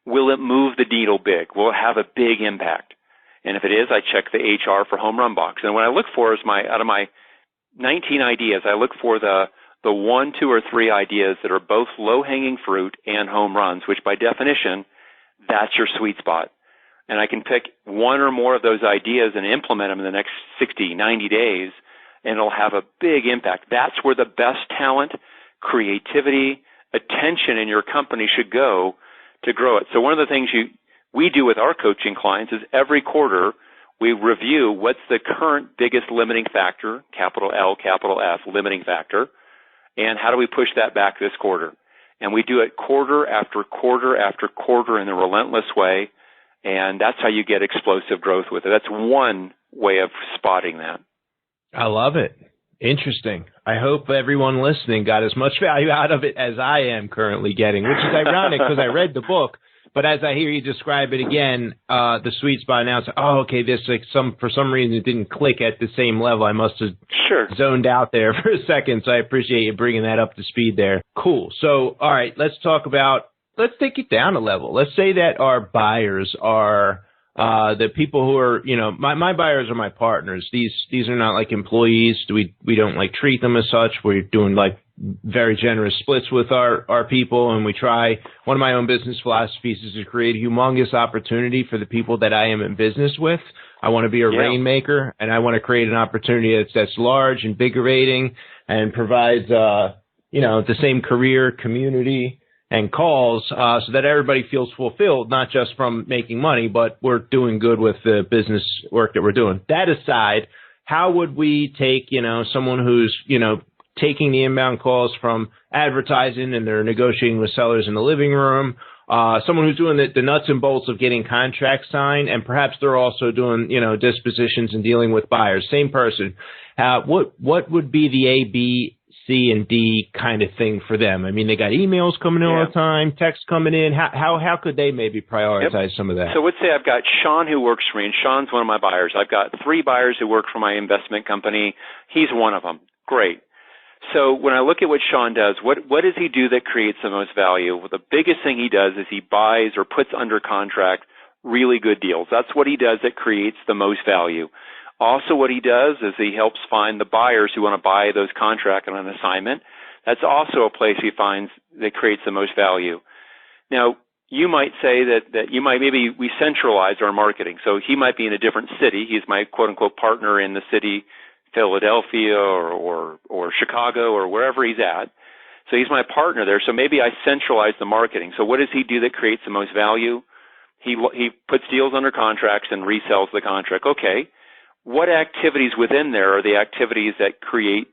will it move the needle big? Will it have a big impact? And if it is, I check the HR for home run box. And what I look for is out of my 19 ideas, I look for the 1, 2, or 3 ideas that are both low-hanging fruit and home runs, which by definition, that's your sweet spot. And I can pick one or more of those ideas and implement them in the next 60, 90 days, and it'll have a big impact. That's where the best talent, creativity, attention in your company should go to grow it. So one of the things we do with our coaching clients is every quarter we review what's the current biggest limiting factor, capital L, capital F, limiting factor, and how do we push that back this quarter. And we do it quarter after quarter after quarter in a relentless way. And that's how you get explosive growth with it. That's one way of spotting that. I love it. Interesting. I hope everyone listening got as much value out of it as I am currently getting, which is ironic because I read the book. But as I hear you describe it again, the sweet spot announcer, for some reason it didn't click at the same level. I must have zoned out there for a second. So I appreciate you bringing that up to speed there. Cool. So, all right, let's take it down a level. Let's say that our buyers are the people who are, my buyers are my partners. These are not like employees. We don't like treat them as such. We're doing like very generous splits with our people, and we try. One of my own business philosophies is to create a humongous opportunity for the people that I am in business with. I want to be a rainmaker, and I want to create an opportunity that's large, invigorating, and provides the same career, community, and calls so that everybody feels fulfilled, not just from making money, but we're doing good with the business work that we're doing. That aside, how would we take, someone who's, taking the inbound calls from advertising and they're negotiating with sellers in the living room. Someone who's doing the nuts and bolts of getting contracts signed, and perhaps they're also doing, dispositions and dealing with buyers. Same person. What would be the A, B, C, and D kind of thing for them? I mean, they got emails coming in all the time, texts coming in. How could they maybe prioritize some of that? So let's say I've got Sean who works for me, and Sean's one of my buyers. I've got 3 buyers who work for my investment company. He's one of them. Great. So when I look at what Sean does, what does he do that creates the most value? Well, the biggest thing he does is he buys or puts under contract really good deals. That's what he does that creates the most value. Also, what he does is he helps find the buyers who want to buy those contracts on an assignment. That's also a place he finds that creates the most value. Now, you might say that maybe we centralize our marketing. So he might be in a different city. He's my quote-unquote partner in the city, Philadelphia or Chicago or wherever he's at. So he's my partner there. So maybe I centralize the marketing. So what does he do that creates the most value? He puts deals under contracts and resells the contract. Okay. What activities within there are the activities that create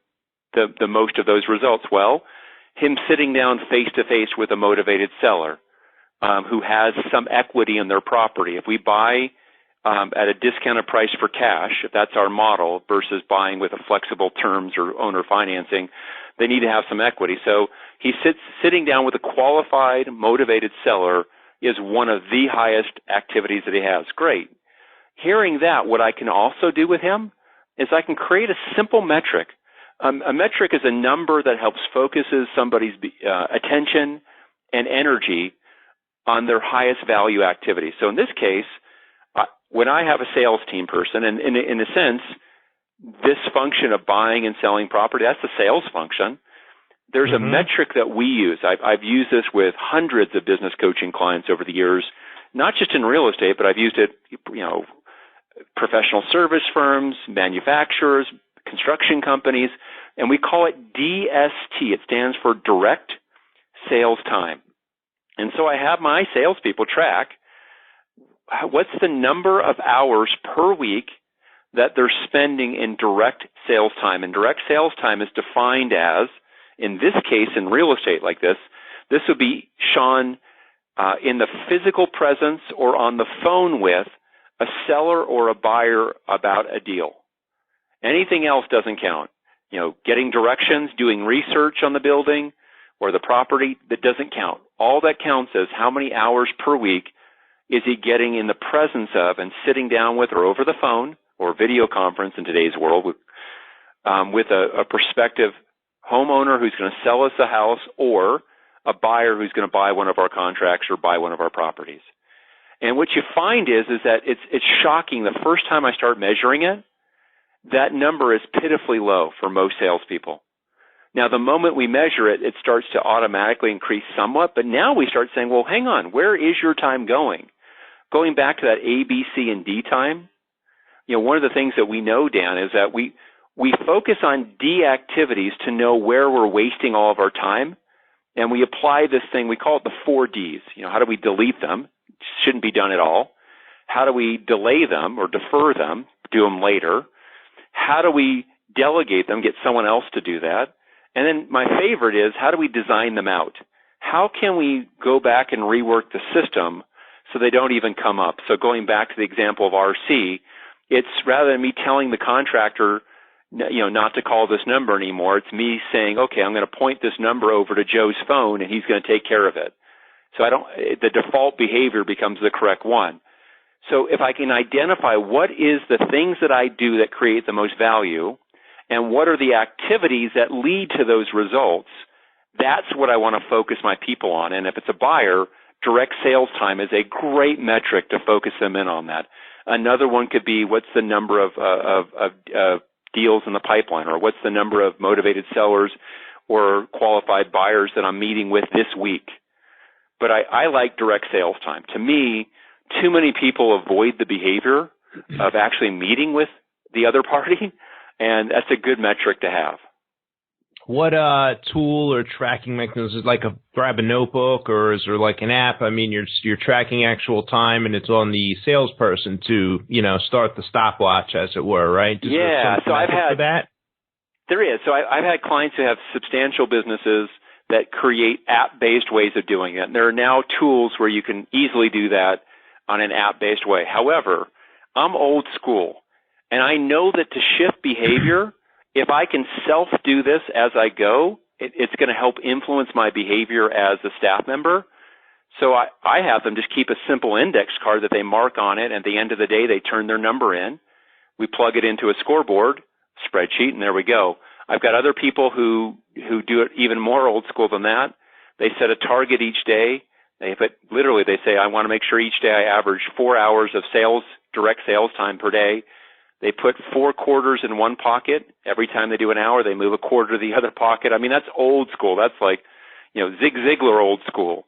the most of those results? Well, him sitting down face-to-face with a motivated seller who has some equity in their property. If we buy at a discounted price for cash, if that's our model, versus buying with a flexible terms or owner financing, they need to have some equity. So sitting down with a qualified, motivated seller is one of the highest activities that he has. Great. Hearing that, what I can also do with him is I can create a simple metric. A metric is a number that helps focuses somebody's attention and energy on their highest value activity. So in this case, when I have a sales team person, and in a sense, this function of buying and selling property, that's the sales function. There's a metric that we use. I've used this with hundreds of business coaching clients over the years, not just in real estate, but I've used it, professional service firms, manufacturers, construction companies, and we call it DST. It stands for direct sales time. And so I have my salespeople track what's the number of hours per week that they're spending in direct sales time. And direct sales time is defined as, in this case, in real estate like this would be Sean in the physical presence or on the phone with a seller or a buyer about a deal. Anything else doesn't count. Getting directions, doing research on the building or the property, that doesn't count. All that counts is how many hours per week is he getting in the presence of and sitting down with, or over the phone or video conference in today's world, with a prospective homeowner who's going to sell us a house, or a buyer who's going to buy one of our contracts or buy one of our properties. And what you find is that it's shocking. The first time I start measuring it, that number is pitifully low for most salespeople. Now, the moment we measure it, it starts to automatically increase somewhat. But now we start saying, well, hang on, where is your time going? Going back to that A, B, C, and D time, one of the things that we know, Dan, is that we focus on D activities to know where we're wasting all of our time. And we apply this thing, we call it the 4 Ds. How do we delete them? Shouldn't be done at all. How do we delay them or defer them, do them later? How do we delegate them, get someone else to do that? And then my favorite is, how do we design them out? How can we go back and rework the system so they don't even come up? So going back to the example of RC, it's rather than me telling the contractor, not to call this number anymore, it's me saying, okay, I'm going to point this number over to Joe's phone and he's going to take care of it. So the default behavior becomes the correct one. So if I can identify what is the things that I do that create the most value, and what are the activities that lead to those results, that's what I want to focus my people on. And if it's a buyer, direct sales time is a great metric to focus them in on that. Another one could be, what's the number of deals in the pipeline, or what's the number of motivated sellers or qualified buyers that I'm meeting with this week. But I like direct sales time. To me, too many people avoid the behavior of actually meeting with the other party, and that's a good metric to have. What tool or tracking mechanism? Is it like grab a notebook, or is there like an app? I mean, you're tracking actual time, and it's on the salesperson to start the stopwatch, as it were, right? Yeah. So I've had that. There is. So I've had clients who have substantial businesses that create app-based ways of doing it. And there are now tools where you can easily do that on an app-based way. However, I'm old school, and I know that to shift behavior, if I can self-do this as I go, it's going to help influence my behavior as a staff member. So I have them just keep a simple index card that they mark on it, and at the end of the day, they turn their number in. We plug it into a scoreboard spreadsheet, and there we go. I've got other people who do it even more old school than that. They set a target each day. They say, I want to make sure each day I average 4 hours of direct sales time per day. They put 4 quarters in one pocket. Every time they do an hour, they move a quarter to the other pocket. I mean, that's old school. That's like, Zig Ziglar old school.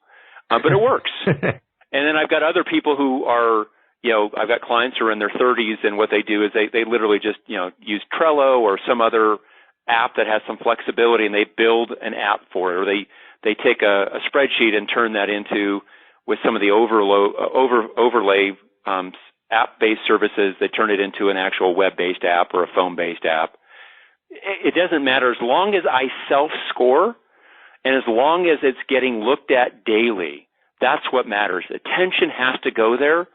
But it works. And then I've got other people who are, I've got clients who are in their 30s, and what they do is they literally just, use Trello or some other app that has some flexibility, and they build an app for it, or they take a spreadsheet and turn that into, with some of the overlay app-based services, they turn it into an actual web-based app or a phone-based app. It doesn't matter. As long as I self-score and as long as it's getting looked at daily, that's what matters. Attention has to go there,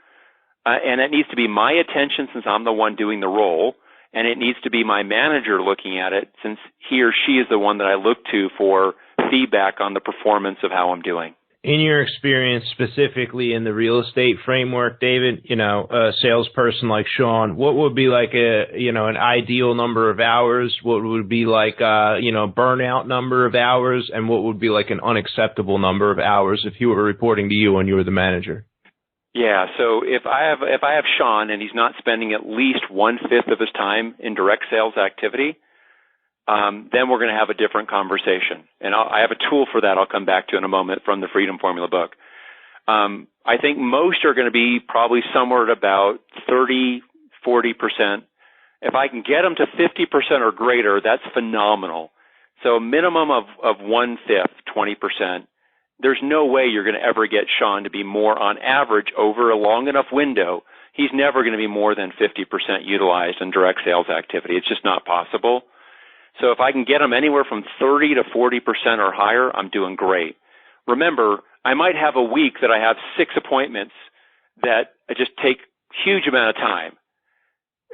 and it needs to be my attention since I'm the one doing the role, and it needs to be my manager looking at it since he or she is the one that I look to for feedback on the performance of how I'm doing. In your experience, specifically in the real estate framework, David, a salesperson like Sean, what would be like an ideal number of hours? What would be like burnout number of hours, and what would be like an unacceptable number of hours if he were reporting to you and you were the manager? Yeah, so if I have Sean and he's not spending at least 1/5 of his time in direct sales activity, then we're going to have a different conversation. And I have a tool for that I'll come back to in a moment from the Freedom Formula book. I think most are going to be probably somewhere at about 30, 40%. If I can get them to 50% or greater, that's phenomenal. So a minimum of 1/5, 20%. There's no way you're going to ever get Sean to be more on average over a long enough window. He's never going to be more than 50% utilized in direct sales activity. It's just not possible. So if I can get them anywhere from 30 to 40% or higher, I'm doing great. Remember, I might have a week that I have 6 appointments that just take huge amount of time.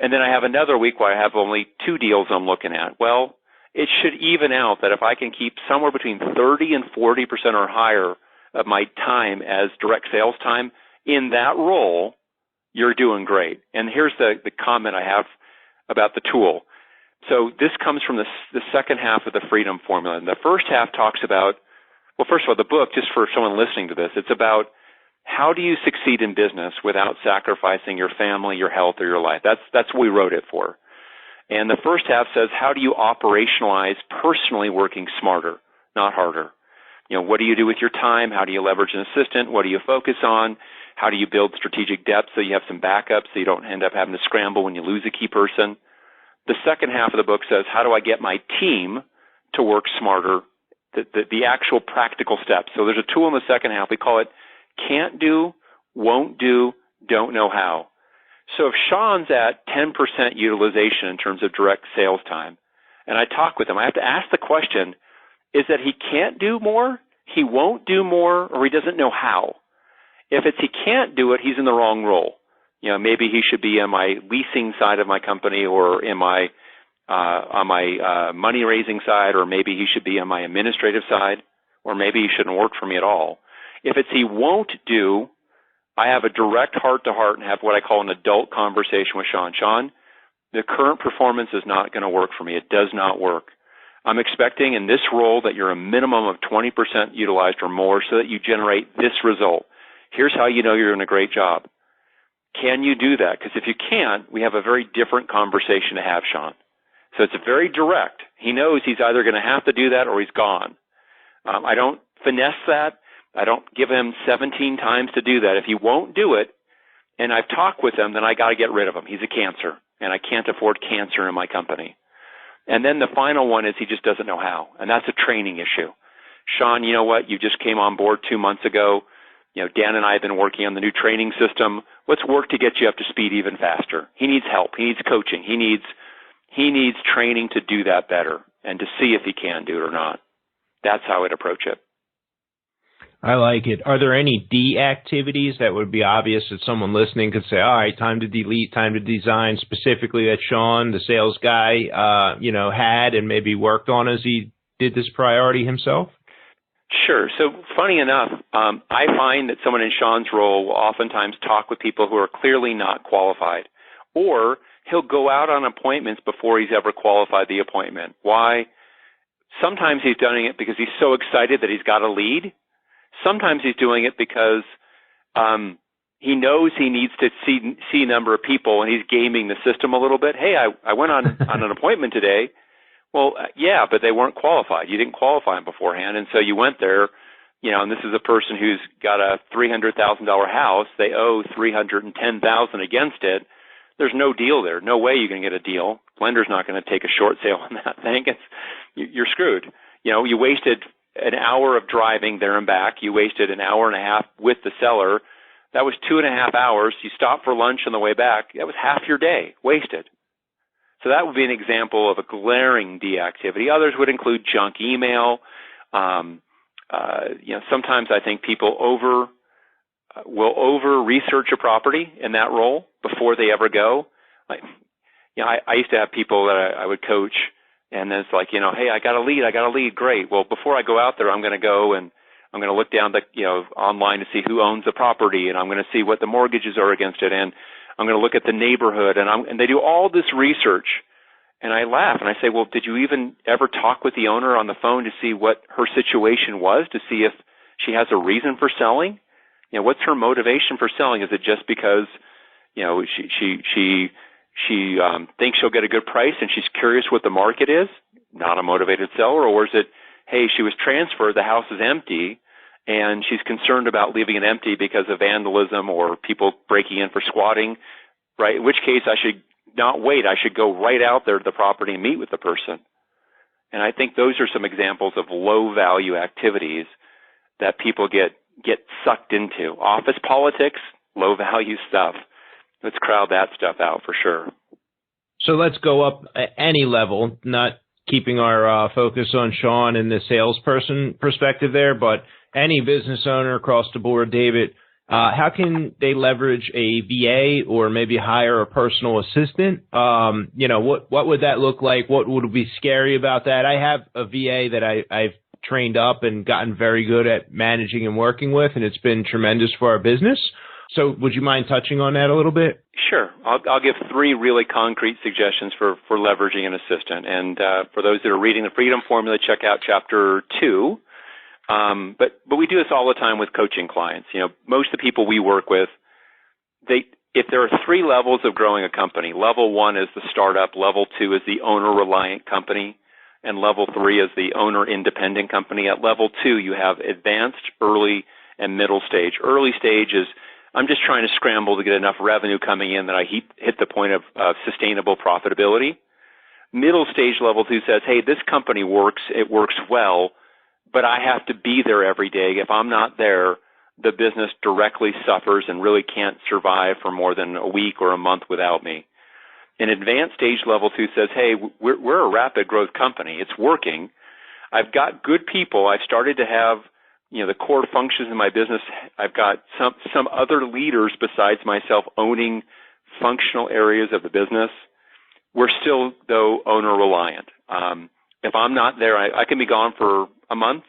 And then I have another week where I have only 2 deals I'm looking at. Well, it should even out that if I can keep somewhere between 30 and 40% or higher of my time as direct sales time in that role, you're doing great. And here's the comment I have about the tool. So this comes from the second half of the Freedom Formula. And the first half talks about, well, first of all, the book, just for someone listening to this, it's about how do you succeed in business without sacrificing your family, your health, or your life. That's what we wrote it for. And the first half says, how do you operationalize personally working smarter, not harder? What do you do with your time? How do you leverage an assistant? What do you focus on? How do you build strategic depth so you have some backup so you don't end up having to scramble when you lose a key person? The second half of the book says, how do I get my team to work smarter, the actual practical steps. So there's a tool in the second half. We call it can't do, won't do, don't know how. So if Sean's at 10% utilization in terms of direct sales time, and I talk with him, I have to ask the question, is that he can't do more, he won't do more, or he doesn't know how? If it's he can't do it, he's in the wrong role. Maybe he should be on my leasing side of my company or in my on my money-raising side, or maybe he should be on my administrative side, or maybe he shouldn't work for me at all. If it's he won't do, I have a direct heart-to-heart and have what I call an adult conversation with Sean. Sean, the current performance is not going to work for me. It does not work. I'm expecting in this role that you're a minimum of 20% utilized or more so that you generate this result. Here's how you know you're doing a great job. Can you do that? Because if you can't, we have a very different conversation to have, Sean. So it's very direct. He knows he's either going to have to do that or he's gone. I don't finesse that. I don't give him 17 times to do that. If he won't do it, and I've talked with him, then I got to get rid of him. He's a cancer, and I can't afford cancer in my company. And then the final one is he just doesn't know how, and that's a training issue. Sean, you know what? You just came on board 2 months ago. Dan and I have been working on the new training system. Let's work to get you up to speed even faster. He needs help. He needs coaching. He he needs training to do that better and to see if he can do it or not. That's how I'd approach it. I like it. Are there any D activities that would be obvious that someone listening could say, all right, time to delete, time to design, specifically that Sean, the sales guy, had and maybe worked on as he did this priority himself? Sure. So funny enough, I find that someone in Sean's role will oftentimes talk with people who are clearly not qualified, or he'll go out on appointments before he's ever qualified the appointment. Why? Sometimes he's doing it because he's so excited that he's got a lead. Sometimes he's doing it because he knows he needs to see a number of people, and he's gaming the system a little bit. Hey, I went on an appointment today. Well, yeah, but they weren't qualified. You didn't qualify them beforehand, and so you went there, and this is a person who's got a $300,000 house. They owe $310,000 against it. There's no deal there. No way you can get a deal. Lender's not going to take a short sale on that thing. You're screwed. You wasted an hour of driving there and back. You wasted an hour and a half with the seller. That was 2.5 hours. You stopped for lunch on the way back. That was half your day wasted. So that would be an example of a glaring D activity. Others would include junk email. Sometimes I think people will over research a property in that role before they ever go. I used to have people that I would coach, and it's like, hey, I got a lead, great. Well, before I go out there, I'm going to go and I'm going to look down online to see who owns the property, and I'm going to see what the mortgages are against it, and I'm going to look at the neighborhood, and they do all this research, and I laugh and I say, well, did you even ever talk with the owner on the phone to see what her situation was, to see if she has a reason for selling? What's her motivation for selling? Is it just because she thinks she'll get a good price and she's curious what the market is? Not a motivated seller. Or is it, hey, she was transferred, the house is empty, and she's concerned about leaving it empty because of vandalism or people breaking in for squatting, right? In which case I should not wait. I should go right out there to the property and meet with the person. And I think those are some examples of low-value activities that people get sucked into. Office politics, low-value stuff. Let's crowd that stuff out for sure. So let's go up at any level, not keeping our focus on Sean and the salesperson perspective there, but any business owner across the board, David, how can they leverage a VA or maybe hire a personal assistant? What would that look like? What would be scary about that? I have a VA that I've trained up and gotten very good at managing and working with, and it's been tremendous for our business. So would you mind touching on that a little bit? Sure. I'll give 3 really concrete suggestions for leveraging an assistant. And for those that are reading the Freedom Formula, check out Chapter 2. But we do this all the time with coaching clients. Most of the people we work with, if there are 3 levels of growing a company, level 1 is the startup, level 2 is the owner-reliant company, and level 3 is the owner-independent company. At level 2, you have advanced, early, and middle stage. Early stage is, I'm just trying to scramble to get enough revenue coming in that I hit the point of sustainable profitability. Middle stage level 2 says, hey, this company works, it works well, but I have to be there every day. If I'm not there, the business directly suffers and really can't survive for more than a week or a month without me. An advanced stage level 2 says, hey, we're a rapid growth company. It's working. I've got good people. I've started to have, the core functions in my business. I've got some other leaders besides myself owning functional areas of the business. We're still, though, owner reliant. If I'm not there, I can be gone for a month,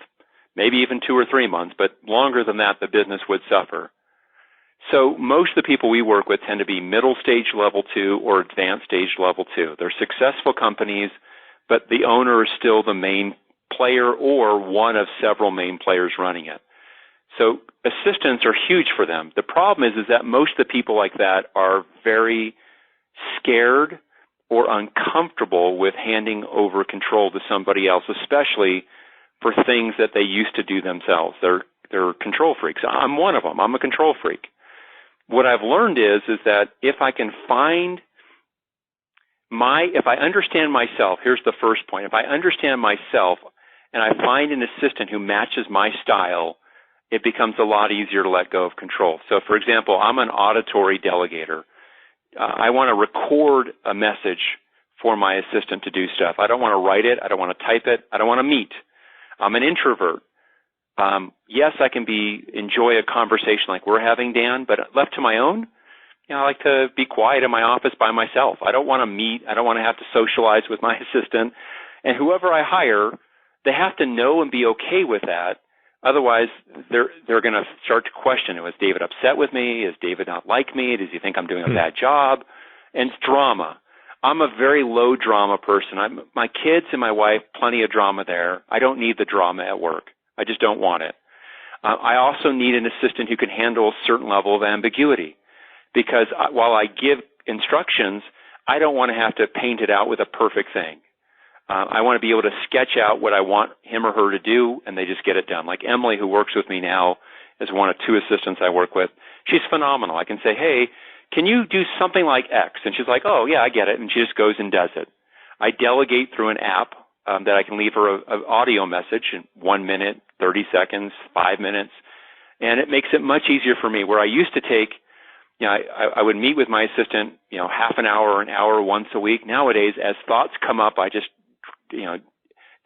maybe even 2 or 3 months, but longer than that, the business would suffer. So most of the people we work with tend to be middle stage level 2 or advanced stage level 2. They're successful companies, but the owner is still the main player or one of several main players running it. So assistants are huge for them. The problem is that most of the people like that are very scared or uncomfortable with handing over control to somebody else, especially for things that they used to do themselves. They're control freaks. I'm one of them. I'm a control freak. What I've learned is that if I can find if I understand myself, here's the first point. If I understand myself and I find an assistant who matches my style, it becomes a lot easier to let go of control. So, for example, I'm an auditory delegator. I want to record a message for my assistant to do stuff. I don't want to write it. I don't want to type it. I don't want to meet. I'm an introvert. Yes, I can enjoy a conversation like we're having, Dan, but left to my own, I like to be quiet in my office by myself. I don't want to meet. I don't want to have to socialize with my assistant. And whoever I hire, they have to know and be okay with that. Otherwise, they're going to start to question, is David upset with me? Is David not like me? Does he think I'm doing a bad job? And it's drama. I'm a very low drama person. My kids and my wife, plenty of drama there. I don't need the drama at work. I just don't want it. I also need an assistant who can handle a certain level of ambiguity, because while I give instructions, I don't want to have to paint it out with a perfect thing. I want to be able to sketch out what I want him or her to do, and they just get it done. Like Emily, who works with me now, is one of 2 assistants I work with. She's phenomenal. I can say, hey, can you do something like X? And she's like, oh, yeah, I get it. And she just goes and does it. I delegate through an app that I can leave her an audio message in 1 minute, 30 seconds, 5 minutes. And it makes it much easier for me, where I used to take, I would meet with my assistant, half an hour or an hour once a week. Nowadays, as thoughts come up, I just,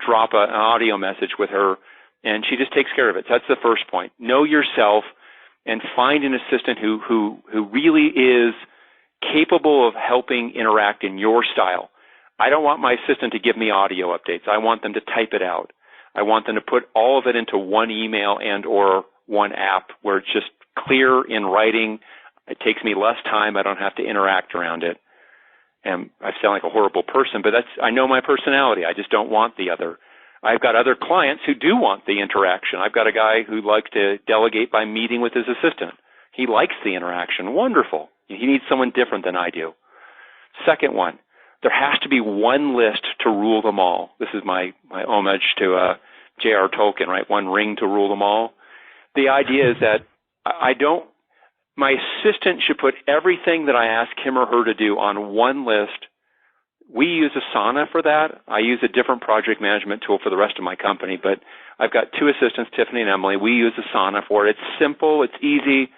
drop an audio message with her, and she just takes care of it. So that's the first point. Know yourself and find an assistant who really is capable of helping interact in your style. I don't want my assistant to give me audio updates. I want them to type it out. I want them to put all of it into one email and or one app where it's just clear in writing. It takes me less time. I don't have to interact around it. And I sound like a horrible person, but I know my personality. I just don't want the other. I've got other clients who do want the interaction. I've got a guy who likes to delegate by meeting with his assistant. He likes the interaction. Wonderful. He needs someone different than I do. Second one, there has to be one list to rule them all. This is my homage to J.R. Tolkien, right? One ring to rule them all. The idea is that my assistant should put everything that I ask him or her to do on one list. We use Asana for that. I use a different project management tool for the rest of my company, but I've got 2 assistants, Tiffany and Emily. We use Asana for it. It's simple. It's easy.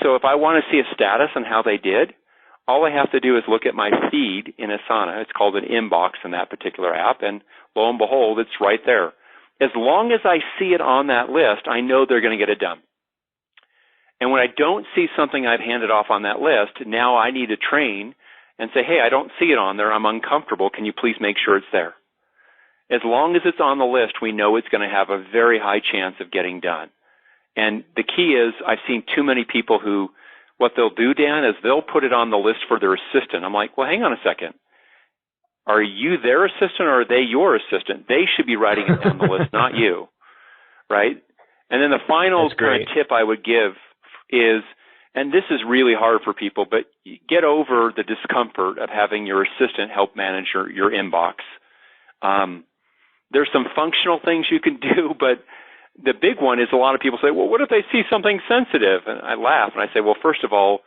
So if I want to see a status on how they did, all I have to do is look at my feed in Asana. It's called an inbox in that particular app, and lo and behold, it's right there. As long as I see it on that list, I know they're going to get it done. And when I don't see something I've handed off on that list, now I need to train and say, hey, I don't see it on there. I'm uncomfortable. Can you please make sure it's there? As long as it's on the list, we know it's going to have a very high chance of getting done. And the key is I've seen too many people who, what they'll do, Dan, is they'll put it on the list for their assistant. I'm like, well, hang on a second. Are you their assistant or are they your assistant? They should be writing it on the list, not you, right? And then the final kind of tip I would give is, and this is really hard for people, but get over the discomfort of having your assistant help manage your inbox. There's some functional things you can do, but the big one is a lot of people say, well, what if they see something sensitive? And I laugh and I say, well, first of all,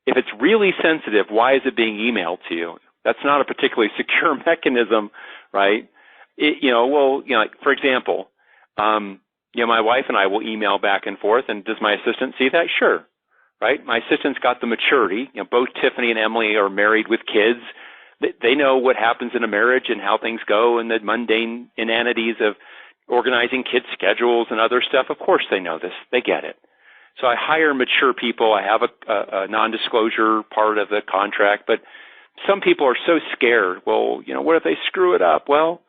if it's really sensitive, why is it being emailed to you? That's not a particularly secure mechanism, right? Like, for example, my wife and I will email back and forth, and does my assistant see that? Sure, right? My assistant's got the maturity. Both Tiffany and Emily are married with kids. They know what happens in a marriage and how things go and the mundane inanities of organizing kids' schedules and other stuff. Of course they know this. They get it. So I hire mature people. I have a non-disclosure part of the contract, but some people are so scared. Well, what if they screw it up? Well,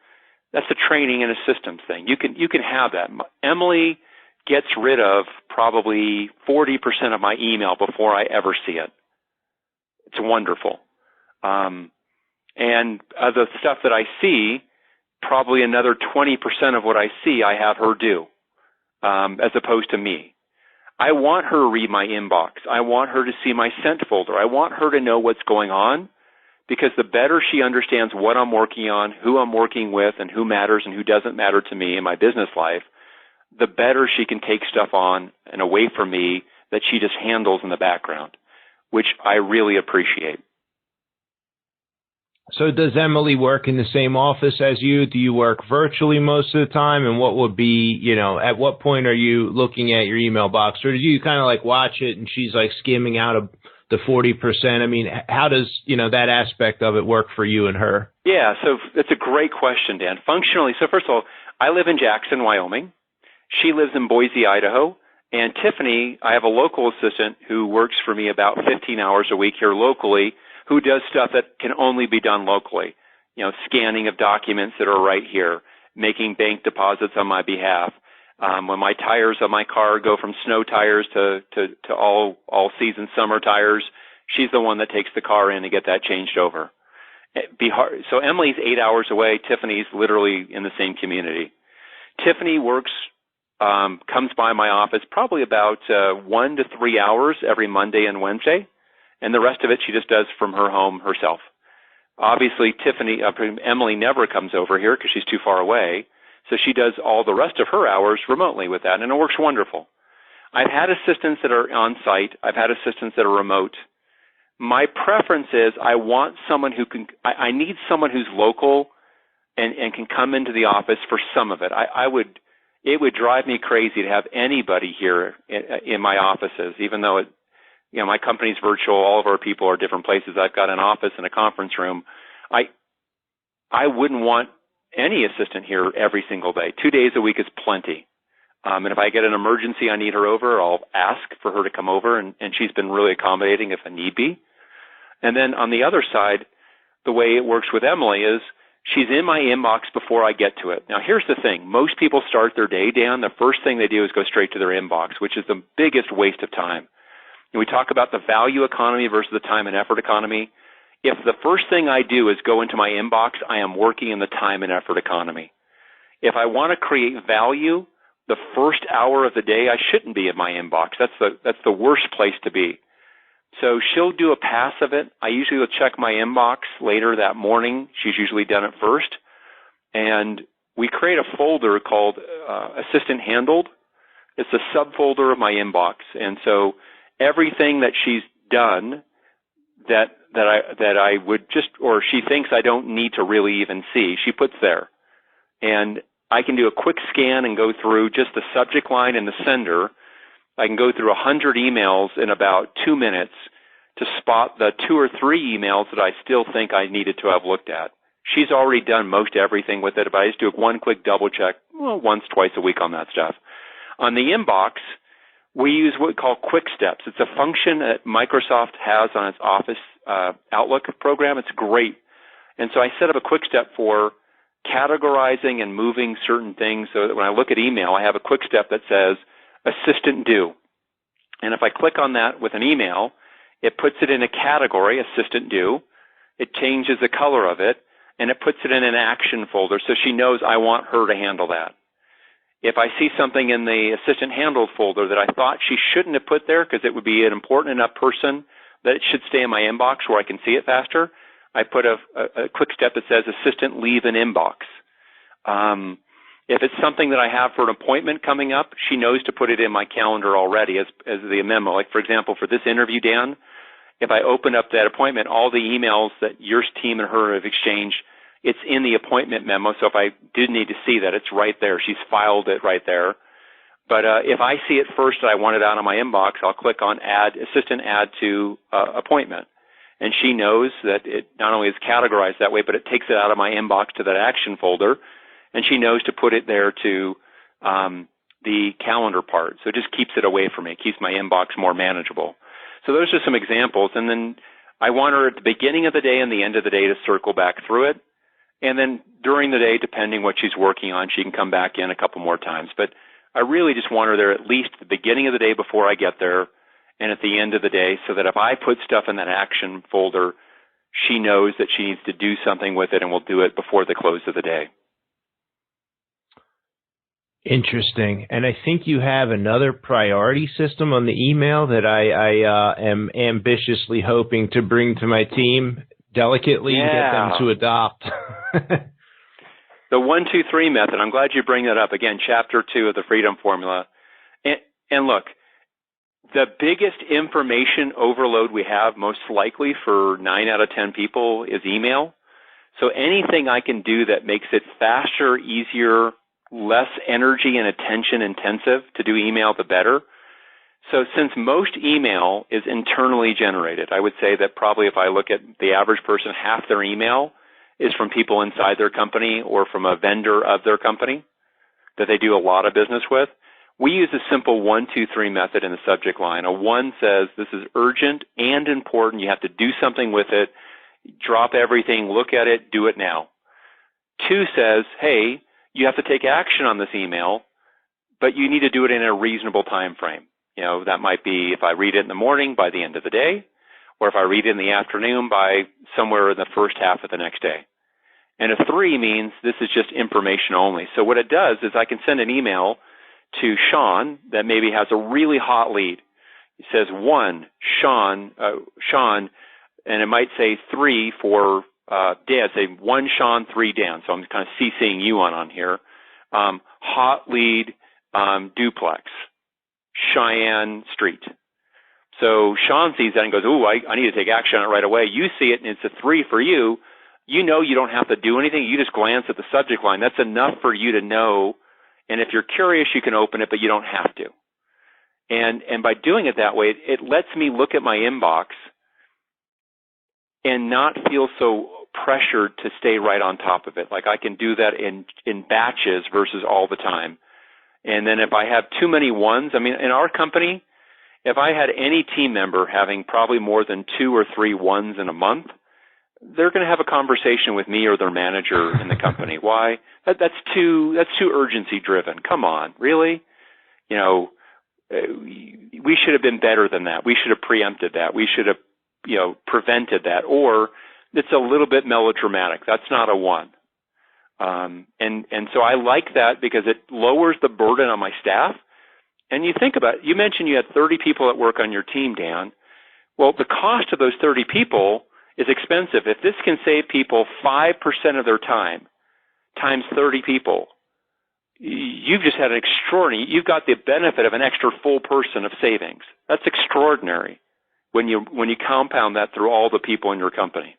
that's a training and a systems thing. You can have that. Emily gets rid of probably 40% of my email before I ever see it. It's wonderful. And the stuff that I see, probably another 20% of what I see, I have her do, as opposed to me. I want her to read my inbox. I want her to see my sent folder. I want her to know what's going on, because the better she understands what I'm working on, who I'm working with, and who matters and who doesn't matter to me in my business life, the better she can take stuff on and away from me that she just handles in the background, which I really appreciate. So does Emily work in the same office as you? Do you work virtually most of the time? And what would be, at what point are you looking at your email box? Or do you kind of like watch it and she's like skimming out the 40%? I mean, how does, that aspect of it work for you and her? Yeah, so that's a great question, Dan. Functionally, so first of all, I live in Jackson, Wyoming. She lives in Boise, Idaho. And Tiffany, I have a local assistant who works for me about 15 hours a week here locally, who does stuff that can only be done locally. Scanning of documents that are right here, making bank deposits on my behalf. When my tires on my car go from snow tires to all season summer tires, she's the one that takes the car in to get that changed over. So Emily's 8 hours away. Tiffany's literally in the same community. Tiffany works, comes by my office probably about 1 to 3 hours every Monday and Wednesday, and the rest of it she just does from her home herself. Obviously, Emily never comes over here because she's too far away, so she does all the rest of her hours remotely with that, and it works wonderful. I've had assistants that are on site. I've had assistants that are remote. My preference is I want someone who can. I need someone who's local and can come into the office for some of it. It would drive me crazy to have anybody here in my offices, even though my company's virtual. All of our people are different places. I've got an office and a conference room. I wouldn't want any assistant here every single day. 2 days a week is plenty. And if I get an emergency, I need her over, I'll ask for her to come over, and she's been really accommodating if a need be. And then on the other side, the way it works with Emily is she's in my inbox before I get to it. Now, here's the thing. Most people start their day, Dan, the first thing they do is go straight to their inbox, which is the biggest waste of time. And we talk about the value economy versus the time and effort economy. If the first thing I do is go into my inbox, I am working in the time and effort economy. If I want to create value, the first hour of the day, I shouldn't be in my inbox. That's the worst place to be. So she'll do a pass of it. I usually will check my inbox later that morning. She's usually done it first. And we create a folder called Assistant Handled. It's a subfolder of my inbox. And so everything that she's done that I would just, or she thinks I don't need to really even see, she puts there. And I can do a quick scan and go through just the subject line and the sender. I can go through 100 emails in about 2 minutes to spot the 2 or 3 emails that I still think I needed to have looked at. She's already done most everything with it, but I just do one quick double check, once, twice a week on that stuff. On the inbox, we use what we call Quick Steps. It's a function that Microsoft has on its Office Outlook program. It's great. And so I set up a quick step for categorizing and moving certain things so that when I look at email, I have a quick step that says Assistant Due. And if I click on that with an email, it puts it in a category, Assistant Due. It changes the color of it, and it puts it in an action folder so she knows I want her to handle that. If I see something in the Assistant Handled folder that I thought she shouldn't have put there because it would be an important enough person that it should stay in my inbox where I can see it faster, I put a quick step that says Assistant Leave an Inbox. If it's something that I have for an appointment coming up, she knows to put it in my calendar already as the memo. Like, for example, for this interview, Dan, if I open up that appointment, all the emails that your team and her have exchanged, it's in the appointment memo. So if I did need to see that, it's right there. She's filed it right there. But if I see it first and I want it out of my inbox, I'll click on Assistant Add to Appointment. And she knows that it not only is categorized that way, but it takes it out of my inbox to that action folder. And she knows to put it there to the calendar part. So it just keeps it away from me. It keeps my inbox more manageable. So those are some examples. And then I want her at the beginning of the day and the end of the day to circle back through it. And then during the day, depending what she's working on, she can come back in a couple more times. But I really just want her there at least at the beginning of the day before I get there and at the end of the day so that if I put stuff in that action folder, she knows that she needs to do something with it and will do it before the close of the day. Interesting. And I think you have another priority system on the email that I am ambitiously hoping to bring to my team delicately and get them to adopt. The 1, 2, 3 method. I'm glad you bring that up. Again, Chapter 2 of the Freedom Formula. And look, the biggest information overload we have most likely for 9 out of 10 people is email. So anything I can do that makes it faster, easier, less energy and attention intensive to do email, the better. So since most email is internally generated, I would say that probably if I look at the average person, half their email is from people inside their company or from a vendor of their company that they do a lot of business with. We use a simple 1, 2, 3 method in the subject line. A 1 says this is urgent and important. You have to do something with it. Drop everything, look at it, do it now. 2 says, hey, you have to take action on this email, but you need to do it in a reasonable time frame. You know, that might be if I read it in the morning by the end of the day, or if I read it in the afternoon by somewhere in the first half of the next day. And a 3 means this is just information only. So what it does is I can send an email to Sean that maybe has a really hot lead. It says 1, Sean, and it might say 3 for Dan. Say 1 Sean, 3 Dan. So I'm kind of CCing you on here. Hot lead, duplex, Cheyenne Street. So Sean sees that and goes, ooh, I need to take action on it right away. You see it, and it's a 3 for you. You know you don't have to do anything. You just glance at the subject line. That's enough for you to know. And if you're curious, you can open it, but you don't have to. And by doing it that way, it lets me look at my inbox and not feel so pressured to stay right on top of it. Like I can do that in batches versus all the time. And then if I have too many 1s, I mean, in our company, if I had any team member having probably more than 2 or 3 1s in a month, they're going to have a conversation with me or their manager in the company. Why? That's too urgency driven. Come on, really? You know, we should have been better than that. We should have preempted that. We should have, you know, prevented that. Or it's a little bit melodramatic. That's not a 1. And so I like that because it lowers the burden on my staff. And you think about it. You mentioned you had 30 people that work on your team, Dan. Well, the cost of those 30 people is expensive. If this can save people 5% of their time times 30 people, you've just had an extraordinary, you've got the benefit of an extra full person of savings. That's extraordinary when you compound that through all the people in your company.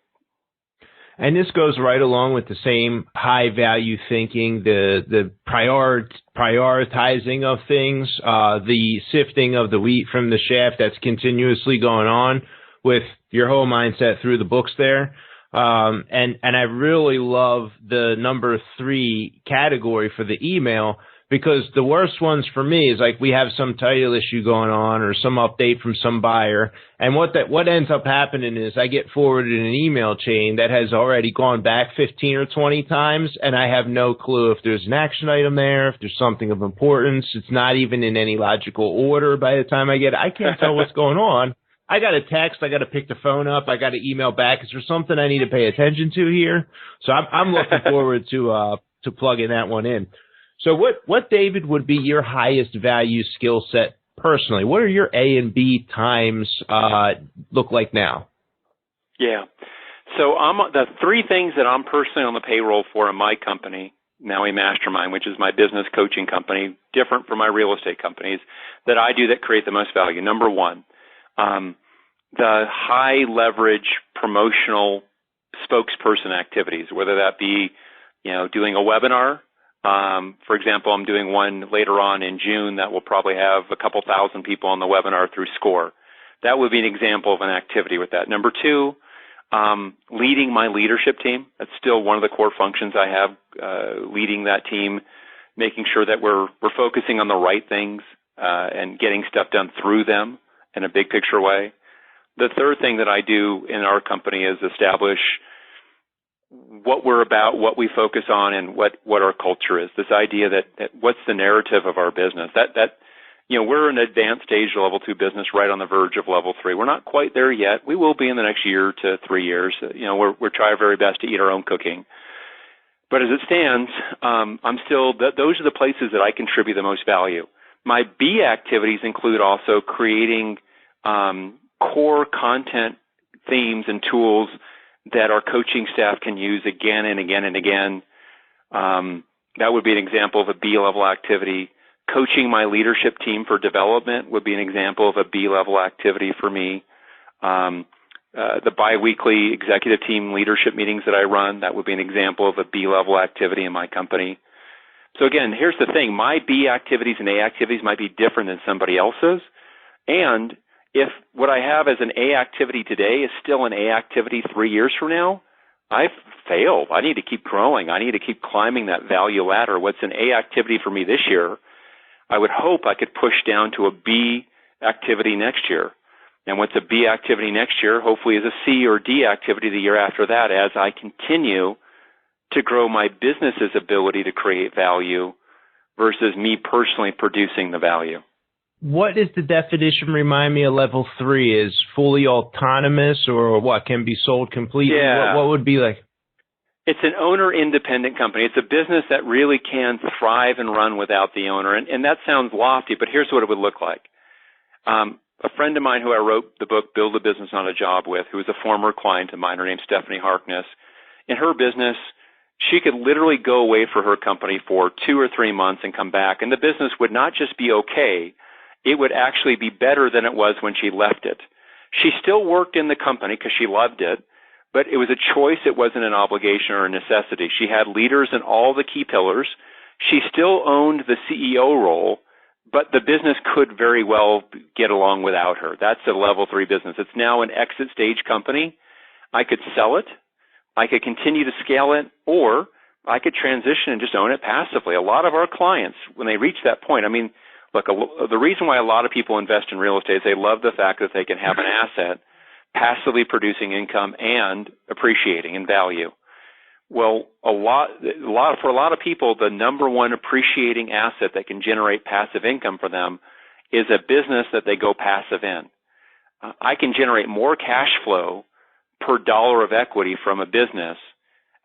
And this goes right along with the same high value thinking, the prioritizing of things, the sifting of the wheat from the chaff that's continuously going on with your whole mindset through the books there. And I really love the number 3 category for the email, because the worst ones for me is like we have some title issue going on or some update from some buyer. And what ends up happening is I get forwarded an email chain that has already gone back 15 or 20 times, and I have no clue if there's an action item there, if there's something of importance. It's not even in any logical order by the time I get it. I can't tell what's going on. I got a text, I got to pick the phone up, I got to email back. Is there something I need to pay attention to here? So I'm looking forward to plugging that one in. So what, David, would be your highest value skill set personally? What are your A and B times look like now? Yeah. So the 3 things that I'm personally on the payroll for in my company, Maui Mastermind, which is my business coaching company, different from my real estate companies, that I do that create the most value. Number 1, the high leverage promotional spokesperson activities, whether that be, you know, doing a webinar. For example, I'm doing one later on in June that will probably have a couple thousand people on the webinar through SCORE. That would be an example of an activity with that. Number 2, leading my leadership team. That's still one of the core functions I have, leading that team, making sure that we're focusing on the right things and getting stuff done through them in a big picture way. The third thing that I do in our company is establish what we're about, what we focus on, and what our culture is. This idea that what's the narrative of our business. That you know, we're an advanced stage level 2 business right on the verge of level 3. We're not quite there yet. We will be in the next year to 3 years. You know, we're trying our very best to eat our own cooking. But as it stands, I'm still, those are the places that I contribute the most value. My B activities include also creating core content themes and tools that our coaching staff can use again and again and again. That would be an example of a B-level activity. Coaching my leadership team for development would be an example of a B-level activity for me. The biweekly executive team leadership meetings that I run, that would be an example of a B-level activity in my company. So again, here's the thing. My B activities and A activities might be different than somebody else's. And if what I have as an A activity today is still an A activity 3 years from now, I've failed. I need to keep growing. I need to keep climbing that value ladder. What's an A activity for me this year, I would hope I could push down to a B activity next year. And what's a B activity next year, hopefully, is a C or D activity the year after that, as I continue to grow my business's ability to create value versus me personally producing the value. What is the definition? Remind me of level 3. Is fully autonomous, or what, can be sold completely? Yeah. What would be like? It's an owner-independent company. It's a business that really can thrive and run without the owner. And that sounds lofty, but here's what it would look like. A friend of mine who I wrote the book, Build a Business on a Job with, who was a former client of mine, her name's Stephanie Harkness. In her business, she could literally go away for her company for 2 or 3 months and come back, and the business would not just be okay, it would actually be better than it was when she left it. She still worked in the company because she loved it, but it was a choice. It wasn't an obligation or a necessity. She had leaders in all the key pillars. She still owned the CEO role, but the business could very well get along without her. That's a level 3 business. It's now an exit stage company. I could sell it. I could continue to scale it, or I could transition and just own it passively. A lot of our clients, when they reach that point, I mean, look, the reason why a lot of people invest in real estate is they love the fact that they can have an asset passively producing income and appreciating in value. Well, for a lot of people, the number one appreciating asset that can generate passive income for them is a business that they go passive in. I can generate more cash flow per dollar of equity from a business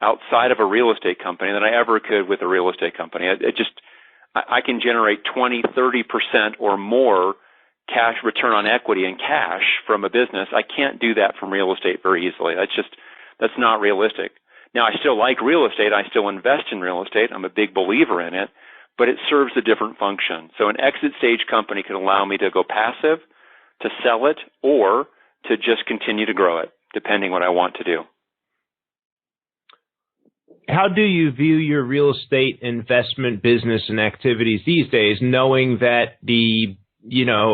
outside of a real estate company than I ever could with a real estate company. I can generate 20, 30% or more cash return on equity in cash from a business. I can't do that from real estate very easily. That's not realistic. Now, I still like real estate. I still invest in real estate. I'm a big believer in it, but it serves a different function. So an exit stage company can allow me to go passive, to sell it, or to just continue to grow it, depending what I want to do. How do you view your real estate investment business and activities these days, knowing that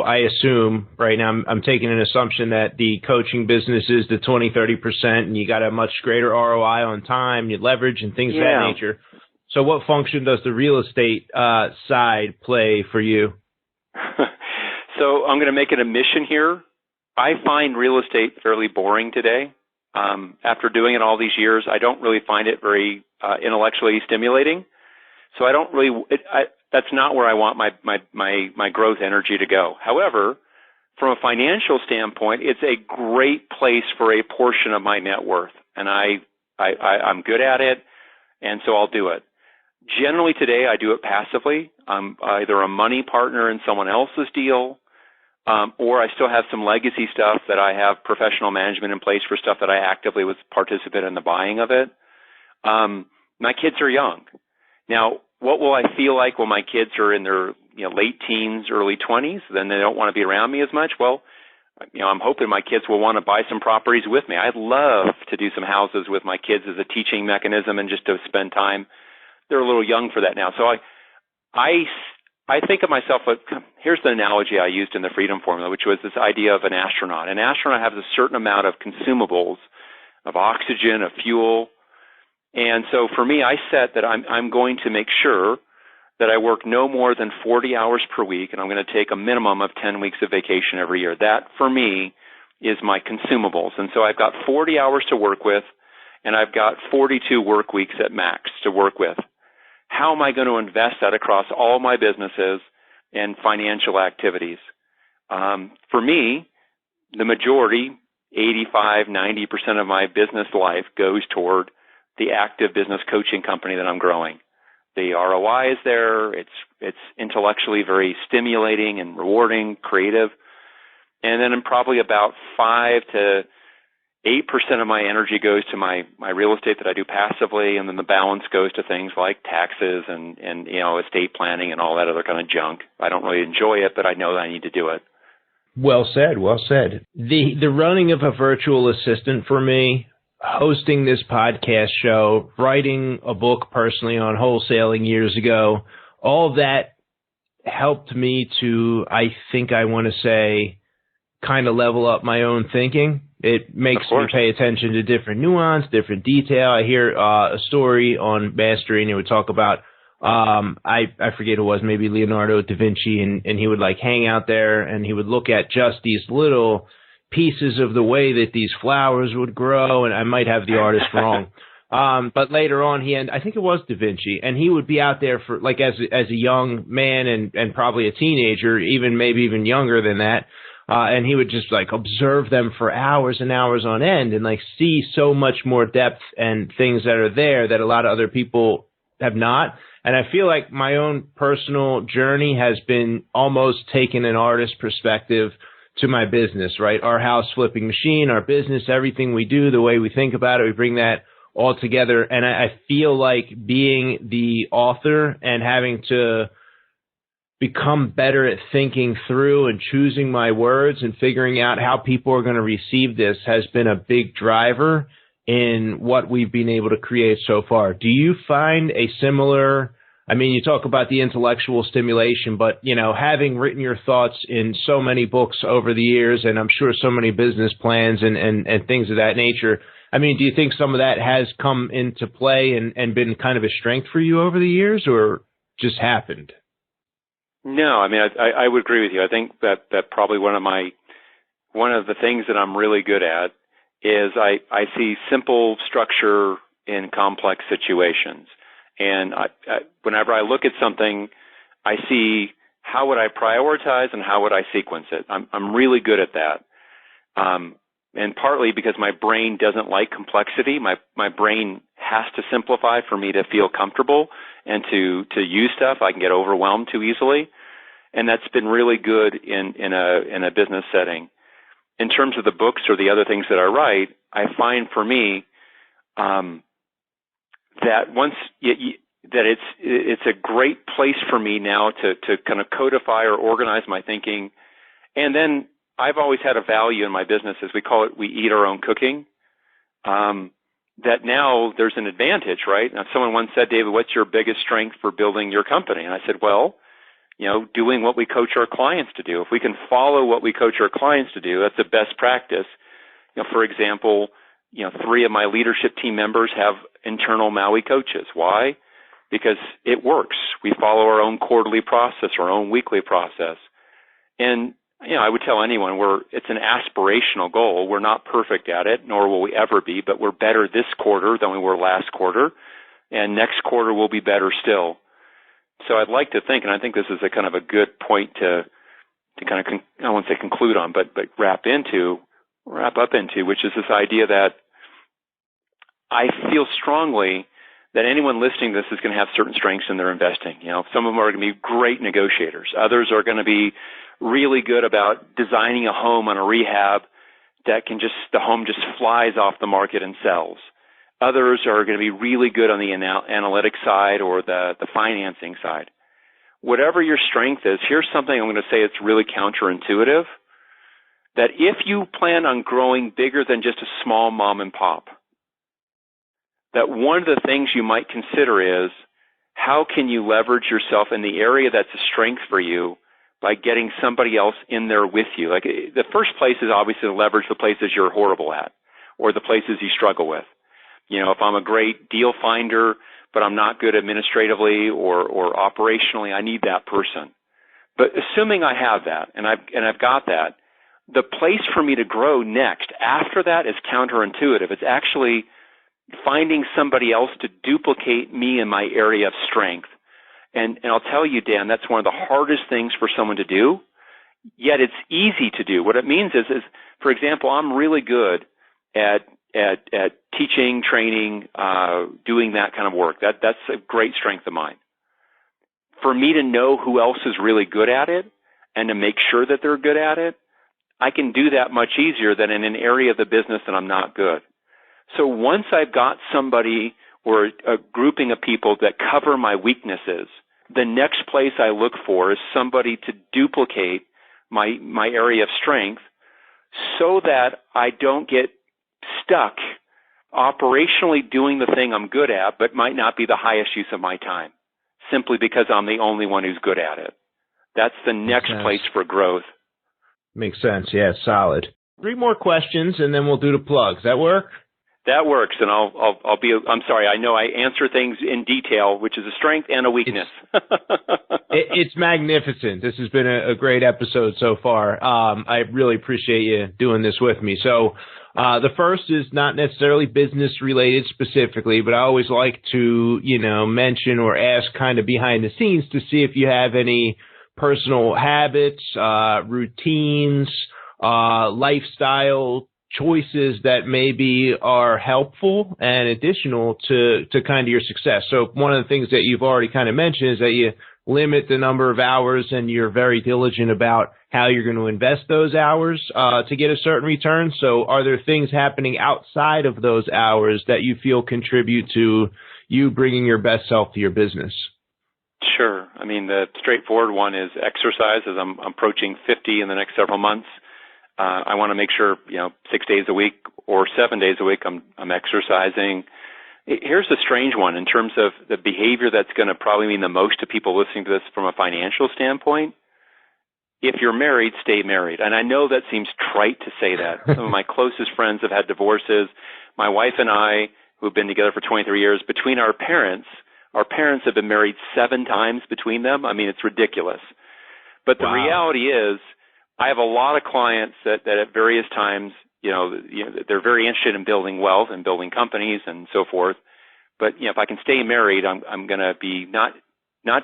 I assume right now I'm taking an assumption that the coaching business is the 20, 30%, and you got a much greater ROI on time, you leverage and things of that nature. So what function does the real estate side play for you? So I'm going to make it a mission here. I find real estate fairly boring today. After doing it all these years, I don't really find it very intellectually stimulating. So I don't really. That's not where I want my growth energy to go. However, from a financial standpoint, it's a great place for a portion of my net worth, and I'm good at it, and so I'll do it. Generally today, I do it passively. I'm either a money partner in someone else's deal, or I still have some legacy stuff that I have professional management in place for stuff that I actively was participant in the buying of it. My kids are young. Now, what will I feel like when my kids are in their late teens, early 20s? Then they don't want to be around me as much. Well, I'm hoping my kids will want to buy some properties with me. I'd love to do some houses with my kids as a teaching mechanism and just to spend time. They're a little young for that now. So I think of myself, here's the analogy I used in the Freedom Formula, which was this idea of an astronaut. An astronaut has a certain amount of consumables, of oxygen, of fuel. And so for me, I set that I'm going to make sure that I work no more than 40 hours per week, and I'm going to take a minimum of 10 weeks of vacation every year. That, for me, is my consumables. And so I've got 40 hours to work with, and I've got 42 work weeks at max to work with. How am I going to invest that across all my businesses and financial activities? For me, the majority, 85, 90% of my business life goes toward the active business coaching company that I'm growing. The ROI is there. It's intellectually very stimulating and rewarding, creative. And then probably about 5 to 8% of my energy goes to my real estate that I do passively, and then the balance goes to things like taxes and estate planning and all that other kind of junk. I don't really enjoy it, but I know that I need to do it. Well said, well said. The running of a virtual assistant for me, hosting this podcast show, writing a book personally on wholesaling years ago, all of that helped me to, I think I want to say, kind of level up my own thinking. It makes me pay attention to different nuance, different detail. I hear a story on Mastery, and it would talk about, I forget who it was, maybe Leonardo da Vinci, and he would like hang out there and he would look at just these little pieces of the way that these flowers would grow, and I might have the artist wrong. But later on, I think it was Da Vinci, and he would be out there for like as a young man and probably a teenager, maybe even younger than that. And he would just like observe them for hours and hours on end and like see so much more depth and things that are there that a lot of other people have not. And I feel like my own personal journey has been almost taking an artist perspective to my business, right? Our house flipping machine, our business, everything we do, the way we think about it, we bring that all together. And I feel like being the author and having to become better at thinking through and choosing my words and figuring out how people are going to receive this has been a big driver in what we've been able to create so far. Do you find a similar, I mean, you talk about the intellectual stimulation, but, you know, having written your thoughts in so many books over the years, and I'm sure so many business plans and things of that nature, I mean, do you think some of that has come into play and been kind of a strength for you over the years, or just happened? No, I mean, I would agree with you. I think that probably one of the things that I'm really good at is I see simple structure in complex situations. And whenever I look at something, I see how would I prioritize and how would I sequence it. I'm really good at that. And partly because my brain doesn't like complexity. My brain has to simplify for me to feel comfortable and to use stuff. I can get overwhelmed too easily. And that's been really good in a business setting. In terms of the books or the other things that I write, I find for me that once that it's a great place for me now to kind of codify or organize my thinking. And then I've always had a value in my business, as we call it, we eat our own cooking, that now there's an advantage, right? Now, someone once said, David, what's your biggest strength for building your company? And I said, well, you know, doing what we coach our clients to do. If we can follow what we coach our clients to do, that's the best practice. You know, for example, 3 of my leadership team members have internal Maui coaches. Why? Because it works. We follow our own quarterly process, our own weekly process. And, I would tell anyone it's an aspirational goal. We're not perfect at it, nor will we ever be, but we're better this quarter than we were last quarter. And next quarter will be better still. So I'd like to think, and I think this is a kind of a good point to kind of, I won't say conclude on, but wrap up into, which is this idea that I feel strongly that anyone listening to this is going to have certain strengths in their investing. Some of them are going to be great negotiators. Others are going to be really good about designing a home on a rehab that the home just flies off the market and sells. Others are going to be really good on the analytic side or the financing side. Whatever your strength is, here's something I'm going to say it's really counterintuitive, that if you plan on growing bigger than just a small mom and pop, that one of the things you might consider is how can you leverage yourself in the area that's a strength for you by getting somebody else in there with you. Like the first place is obviously to leverage the places you're horrible at or the places you struggle with. If I'm a great deal finder, but I'm not good administratively or operationally, I need that person. But assuming I have that and I've got that, the place for me to grow next after that is counterintuitive. It's actually finding somebody else to duplicate me in my area of strength. And I'll tell you, Dan, that's one of the hardest things for someone to do, yet it's easy to do. What it means is for example, I'm really good at teaching, training, doing that kind of work. That's a great strength of mine. For me to know who else is really good at it and to make sure that they're good at it, I can do that much easier than in an area of the business that I'm not good. So once I've got somebody or a grouping of people that cover my weaknesses, the next place I look for is somebody to duplicate my area of strength so that I don't get stuck operationally doing the thing I'm good at, but might not be the highest use of my time, simply because I'm the only one who's good at it. That's the next place for growth. Makes sense. Yeah, solid. 3 more questions, and then we'll do the plugs. That work? That works, and I'm sorry, I know I answer things in detail, which is a strength and a weakness. It's magnificent. This has been a great episode so far. I really appreciate you doing this with me. So the first is not necessarily business related specifically, but I always like to, mention or ask kind of behind the scenes to see if you have any personal habits, routines, lifestyle choices that maybe are helpful and additional to kind of your success. So one of the things that you've already kind of mentioned is that you limit the number of hours and you're very diligent about how you're going to invest those hours to get a certain return. So are there things happening outside of those hours that you feel contribute to you bringing your best self to your business? Sure. I mean, the straightforward one is exercise. As I'm approaching 50 in the next several months, I want to make sure, 6 days a week or 7 days a week I'm exercising. Here's a strange one in terms of the behavior that's going to probably mean the most to people listening to this from a financial standpoint. If you're married, stay married. And I know that seems trite to say that. Some of my closest friends have had divorces. My wife and I, who've been together for 23 years, between our parents have been married 7 times between them. I mean, it's ridiculous. But the reality is, I have a lot of clients that at various times, they're very interested in building wealth and building companies and so forth. But, if I can stay married, I'm going to be not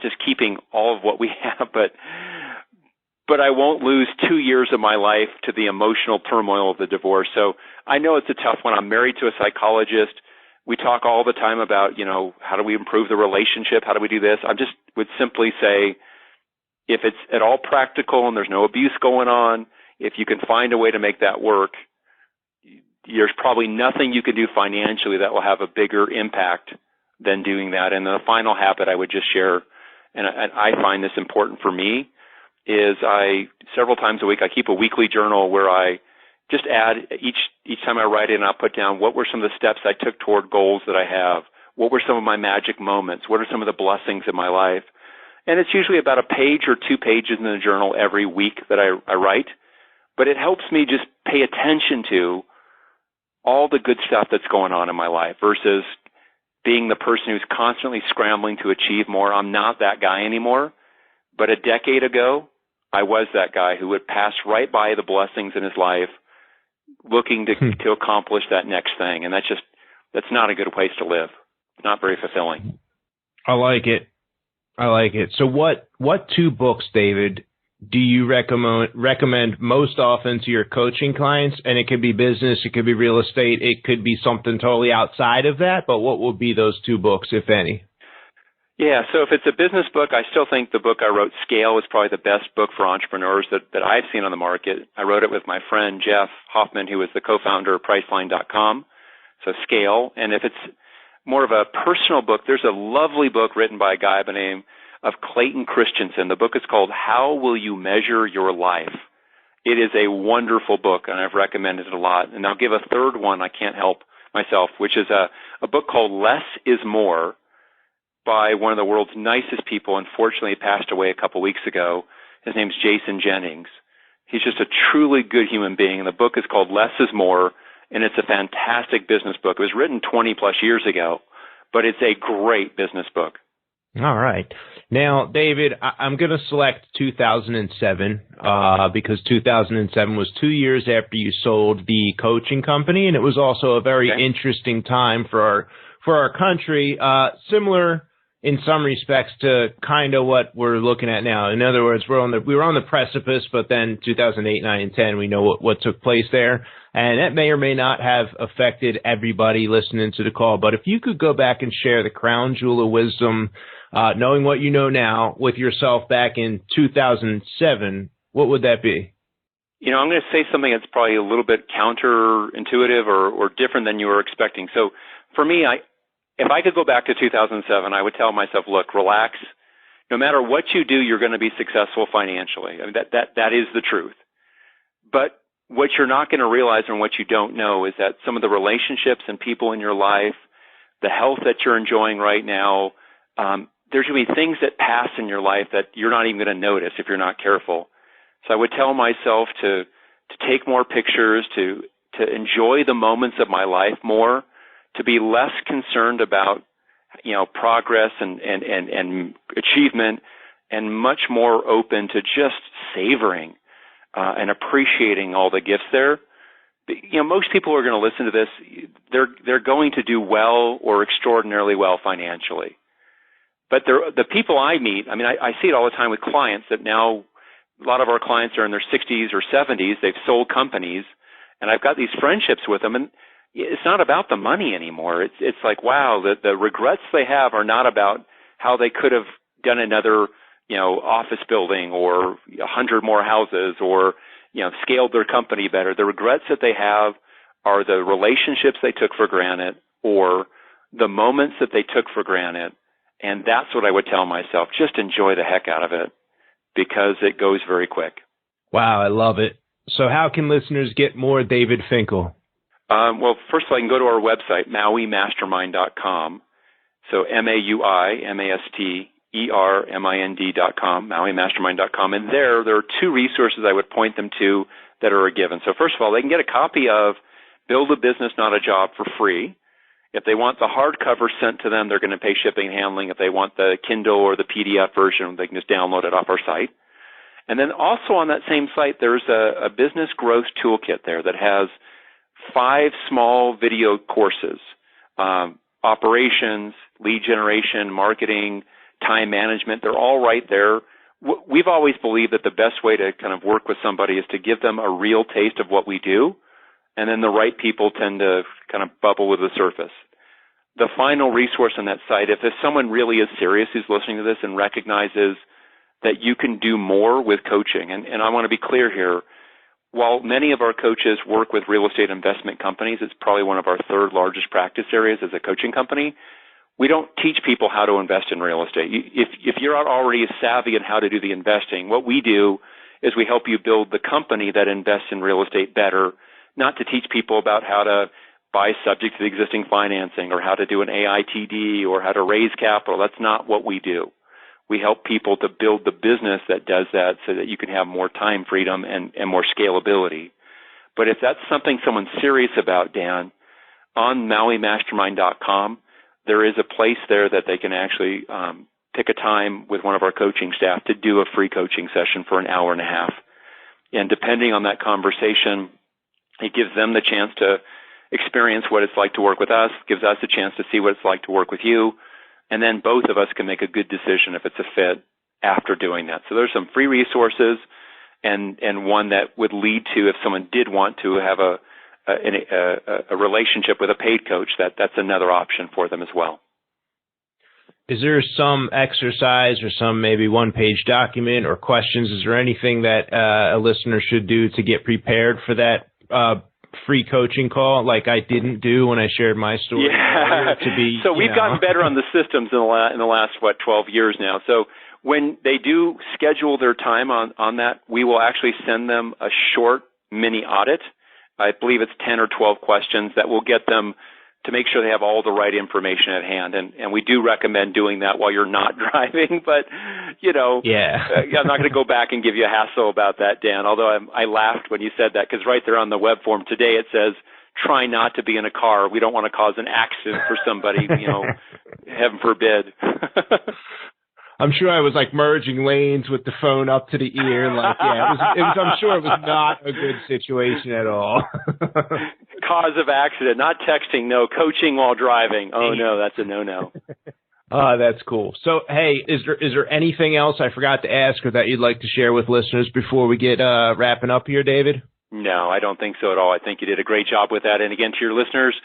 just keeping all of what we have, but I won't lose 2 years of my life to the emotional turmoil of the divorce. So I know it's a tough one. I'm married to a psychologist. We talk all the time about, how do we improve the relationship? How do we do this? I just would simply say, if it's at all practical and there's no abuse going on, if you can find a way to make that work, there's probably nothing you can do financially that will have a bigger impact than doing that. And the final habit I would just share, and I find this important for me, is several times a week, I keep a weekly journal where I just add each time I write it, I'll put down what were some of the steps I took toward goals that I have, what were some of my magic moments, what are some of the blessings in my life. And it's usually about a page or 2 pages in the journal every week that I write. But it helps me just pay attention to all the good stuff that's going on in my life versus being the person who's constantly scrambling to achieve more. I'm not that guy anymore. But a decade ago, I was that guy who would pass right by the blessings in his life looking to accomplish that next thing. And that's not a good place to live. It's not very fulfilling. I like it. So what 2 books, David, do you recommend most often to your coaching clients? And it could be business, it could be real estate, it could be something totally outside of that, but what would be those 2 books, if any? Yeah, so if it's a business book, I still think the book I wrote, Scale, is probably the best book for entrepreneurs that I've seen on the market. I wrote it with my friend Jeff Hoffman, who was the co-founder of Priceline.com. So Scale. And if it's more of a personal book, there's a lovely book written by a guy by the name of Clayton Christensen. The book is called How Will You Measure Your Life? It is a wonderful book, and I've recommended it a lot. And I'll give a third one I can't help myself, which is a book called Less is More by one of the world's nicest people. Unfortunately, he passed away a couple weeks ago. His name's Jason Jennings. He's just a truly good human being. And the book is called Less is More, and it's a fantastic business book. It was written 20-plus years ago, but it's a great business book. All right. Now, David, I'm going to select 2007 because 2007 was 2 years after you sold the coaching company, and it was also a very interesting time for our country, similar in some respects to kind of what we're looking at now. In other words, we were on the precipice, but then 2008, 9, and 10, we know what took place there. And that may or may not have affected everybody listening to the call. But if you could go back and share the crown jewel of wisdom, knowing what you know now with yourself back in 2007, what would that be? I'm going to say something that's probably a little bit counterintuitive or different than you were expecting. So for me, if I could go back to 2007, I would tell myself, look, relax. No matter what you do, you're going to be successful financially. I mean, that is the truth. But what you're not going to realize and what you don't know is that some of the relationships and people in your life, the health that you're enjoying right now, there's going to be things that pass in your life that you're not even going to notice if you're not careful. So I would tell myself to take more pictures, to enjoy the moments of my life more, to be less concerned about, progress and achievement, and much more open to just savoring and appreciating all the gifts there. Most people who are going to listen to this, they're going to do well or extraordinarily well financially. But the people I meet, I see it all the time with clients that now a lot of our clients are in their 60s or 70s. They've sold companies, and I've got these friendships with them, and it's not about the money anymore. It's like, wow, the regrets they have are not about how they could have done another, office building or 100 more houses or, scaled their company better. The regrets that they have are the relationships they took for granted or the moments that they took for granted. And that's what I would tell myself. Just enjoy the heck out of it because it goes very quick. Wow, I love it. So how can listeners get more David Finkel? Well, first of all, you can go to our website, MauiMastermind.com. So MauiMastermind.com, MauiMastermind.com. And there are two resources I would point them to that are a given. So first of all, they can get a copy of Build a Business, Not a Job for free. If they want the hardcover sent to them, they're going to pay shipping and handling. If they want the Kindle or the PDF version, they can just download it off our site. And then also on that same site, there's a business growth toolkit there that has 5 small video courses, operations, lead generation, marketing, time management. They're all right there. We've always believed that the best way to kind of work with somebody is to give them a real taste of what we do, and then the right people tend to kind of bubble with the surface. The final resource on that site, if someone really is serious who's listening to this and recognizes that you can do more with coaching, and I want to be clear here, while many of our coaches work with real estate investment companies, it's probably one of our 3rd largest practice areas as a coaching company. We don't teach people how to invest in real estate. If you're not already savvy in how to do the investing, what we do is we help you build the company that invests in real estate better, not to teach people about how to buy subject to the existing financing or how to do an AITD or how to raise capital. That's not what we do. We help people to build the business that does that so that you can have more time freedom and more scalability. But if that's something someone's serious about, Dan, on MauiMastermind.com, there is a place there that they can actually pick a time with one of our coaching staff to do a free coaching session for an hour and a half. And depending on that conversation, it gives them the chance to experience what it's like to work with us, gives us a chance to see what it's like to work with you, and then both of us can make a good decision if it's a fit after doing that. So there's some free resources and one that would lead to, if someone did want to have a relationship with a paid coach, that's another option for them as well. Is there some exercise or some maybe one-page document or questions? Is there anything that a listener should do to get prepared for that free coaching call, like I didn't do when I shared my story? Yeah. So we've gotten better on the systems in the last 12 years now. So when they do schedule their time on that, we will actually send them a short mini audit. I believe it's 10 or 12 questions that will get them to make sure they have all the right information at hand. And we do recommend doing that while you're not driving. But, I'm not going to go back and give you a hassle about that, Dan, although I laughed when you said that, because right there on the web form today it says, try not to be in a car. We don't want to cause an accident for somebody, heaven forbid. I'm sure I was like merging lanes with the phone up to the ear. Like, I'm sure it was not a good situation at all. Cause of accident, not texting, no. Coaching while driving. Oh, no, that's a no-no. That's cool. So, hey, is there anything else I forgot to ask or that you'd like to share with listeners before we get wrapping up here, David? No, I don't think so at all. I think you did a great job with that. And again, to your listeners,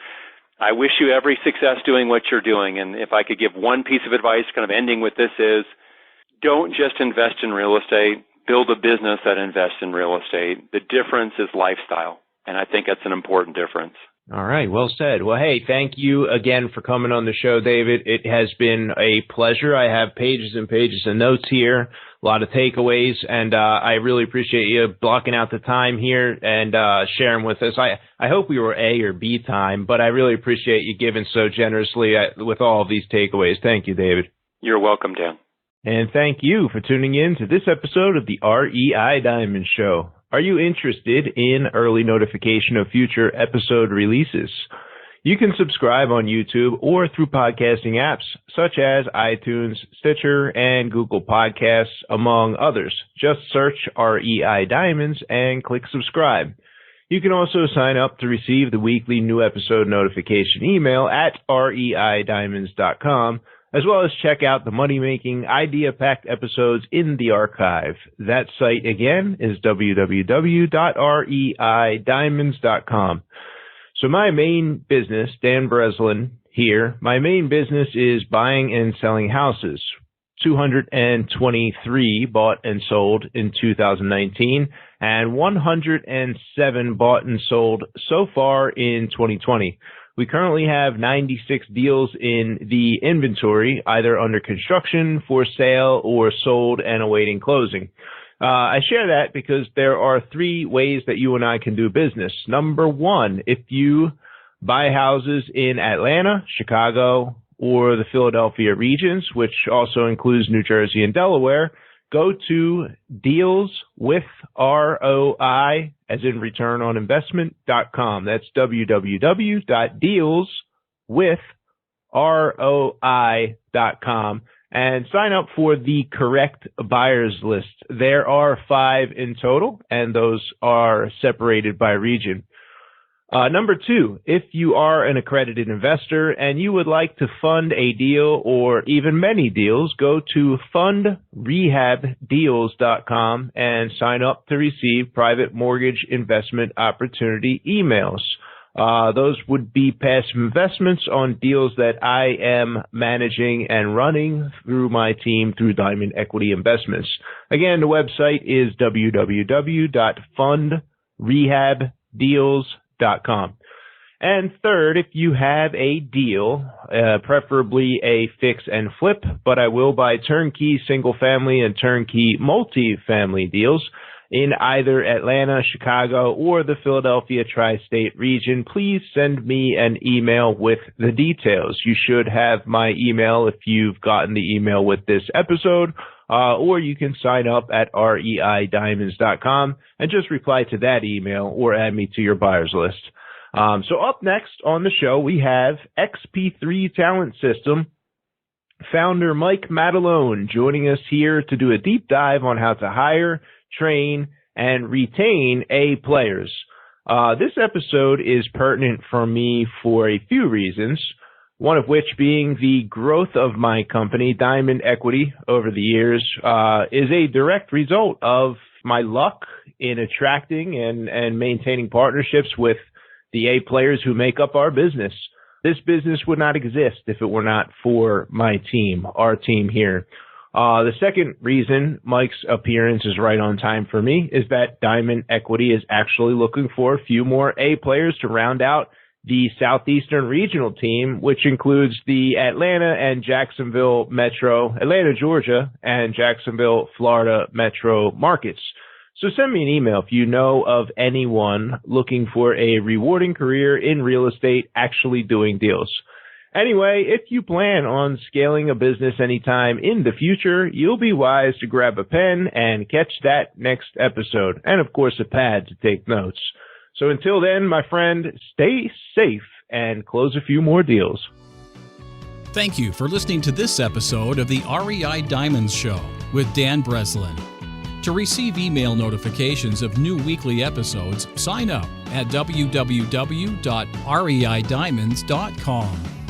I wish you every success doing what you're doing. And if I could give one piece of advice, kind of ending with this, is don't just invest in real estate. Build a business that invests in real estate. The difference is lifestyle. And I think that's an important difference. All right. Well said. Well, hey, thank you again for coming on the show, David. It has been a pleasure. I have pages and pages of notes here, a lot of takeaways, and I really appreciate you blocking out the time here and sharing with us. I hope we were A or B time, but I really appreciate you giving so generously with all of these takeaways. Thank you, David. You're welcome, Dan. And thank you for tuning in to this episode of the REI Diamond Show. Are you interested in early notification of future episode releases? You can subscribe on YouTube or through podcasting apps such as iTunes, Stitcher, and Google Podcasts, among others. Just search REI Diamonds and click subscribe. You can also sign up to receive the weekly new episode notification email at reidiamonds.com, as well as check out the money-making, idea-packed episodes in the archive. That site, again, is www.reidiamonds.com. So my main business, Dan Breslin here, my main business is buying and selling houses. 223 bought and sold in 2019, and 107 bought and sold so far in 2020. We currently have 96 deals in the inventory, either under construction, for sale, or sold and awaiting closing. I share that because there are three ways that you and I can do business. Number one, if you buy houses in Atlanta, Chicago, or the Philadelphia regions, which also includes New Jersey and Delaware, go to dealswithroi, as in return on investment.com. That's www.dealswithroi.com. And sign up for the correct buyers list. There are 5 in total, and those are separated by region. Number 2, if you are an accredited investor and you would like to fund a deal or even many deals, go to fundrehabdeals.com and sign up to receive private mortgage investment opportunity emails. Those would be passive investments on deals that I am managing and running through my team through Diamond Equity Investments. Again, the website is www.fundrehabdeals.com. And third, if you have a deal, preferably a fix and flip, but I will buy turnkey single family and turnkey multi-family deals in either Atlanta, Chicago, or the Philadelphia tri-state region, please send me an email with the details. You should have my email if you've gotten the email with this episode, or you can sign up at reidiamonds.com and just reply to that email or add me to your buyers list. So up next on the show, we have XP3 Talent System founder Mike Matalone joining us here to do a deep dive on how to hire, train, and retain A players. This episode is pertinent for me for a few reasons, one of which being the growth of my company, Diamond Equity, over the years, is a direct result of my luck in attracting and maintaining partnerships with the A players who make up our business. This business would not exist if it were not for my team, our team here. The second reason Mike's appearance is right on time for me is that Diamond Equity is actually looking for a few more A players to round out the Southeastern Regional team, which includes the Atlanta, Georgia, and Jacksonville, Florida metro markets. So send me an email if you know of anyone looking for a rewarding career in real estate actually doing deals. Anyway, if you plan on scaling a business anytime in the future, you'll be wise to grab a pen and catch that next episode, and of course a pad to take notes. So until then, my friend, stay safe and close a few more deals. Thank you for listening to this episode of the REI Diamonds Show with Dan Breslin. To receive email notifications of new weekly episodes, sign up at www.reidiamonds.com.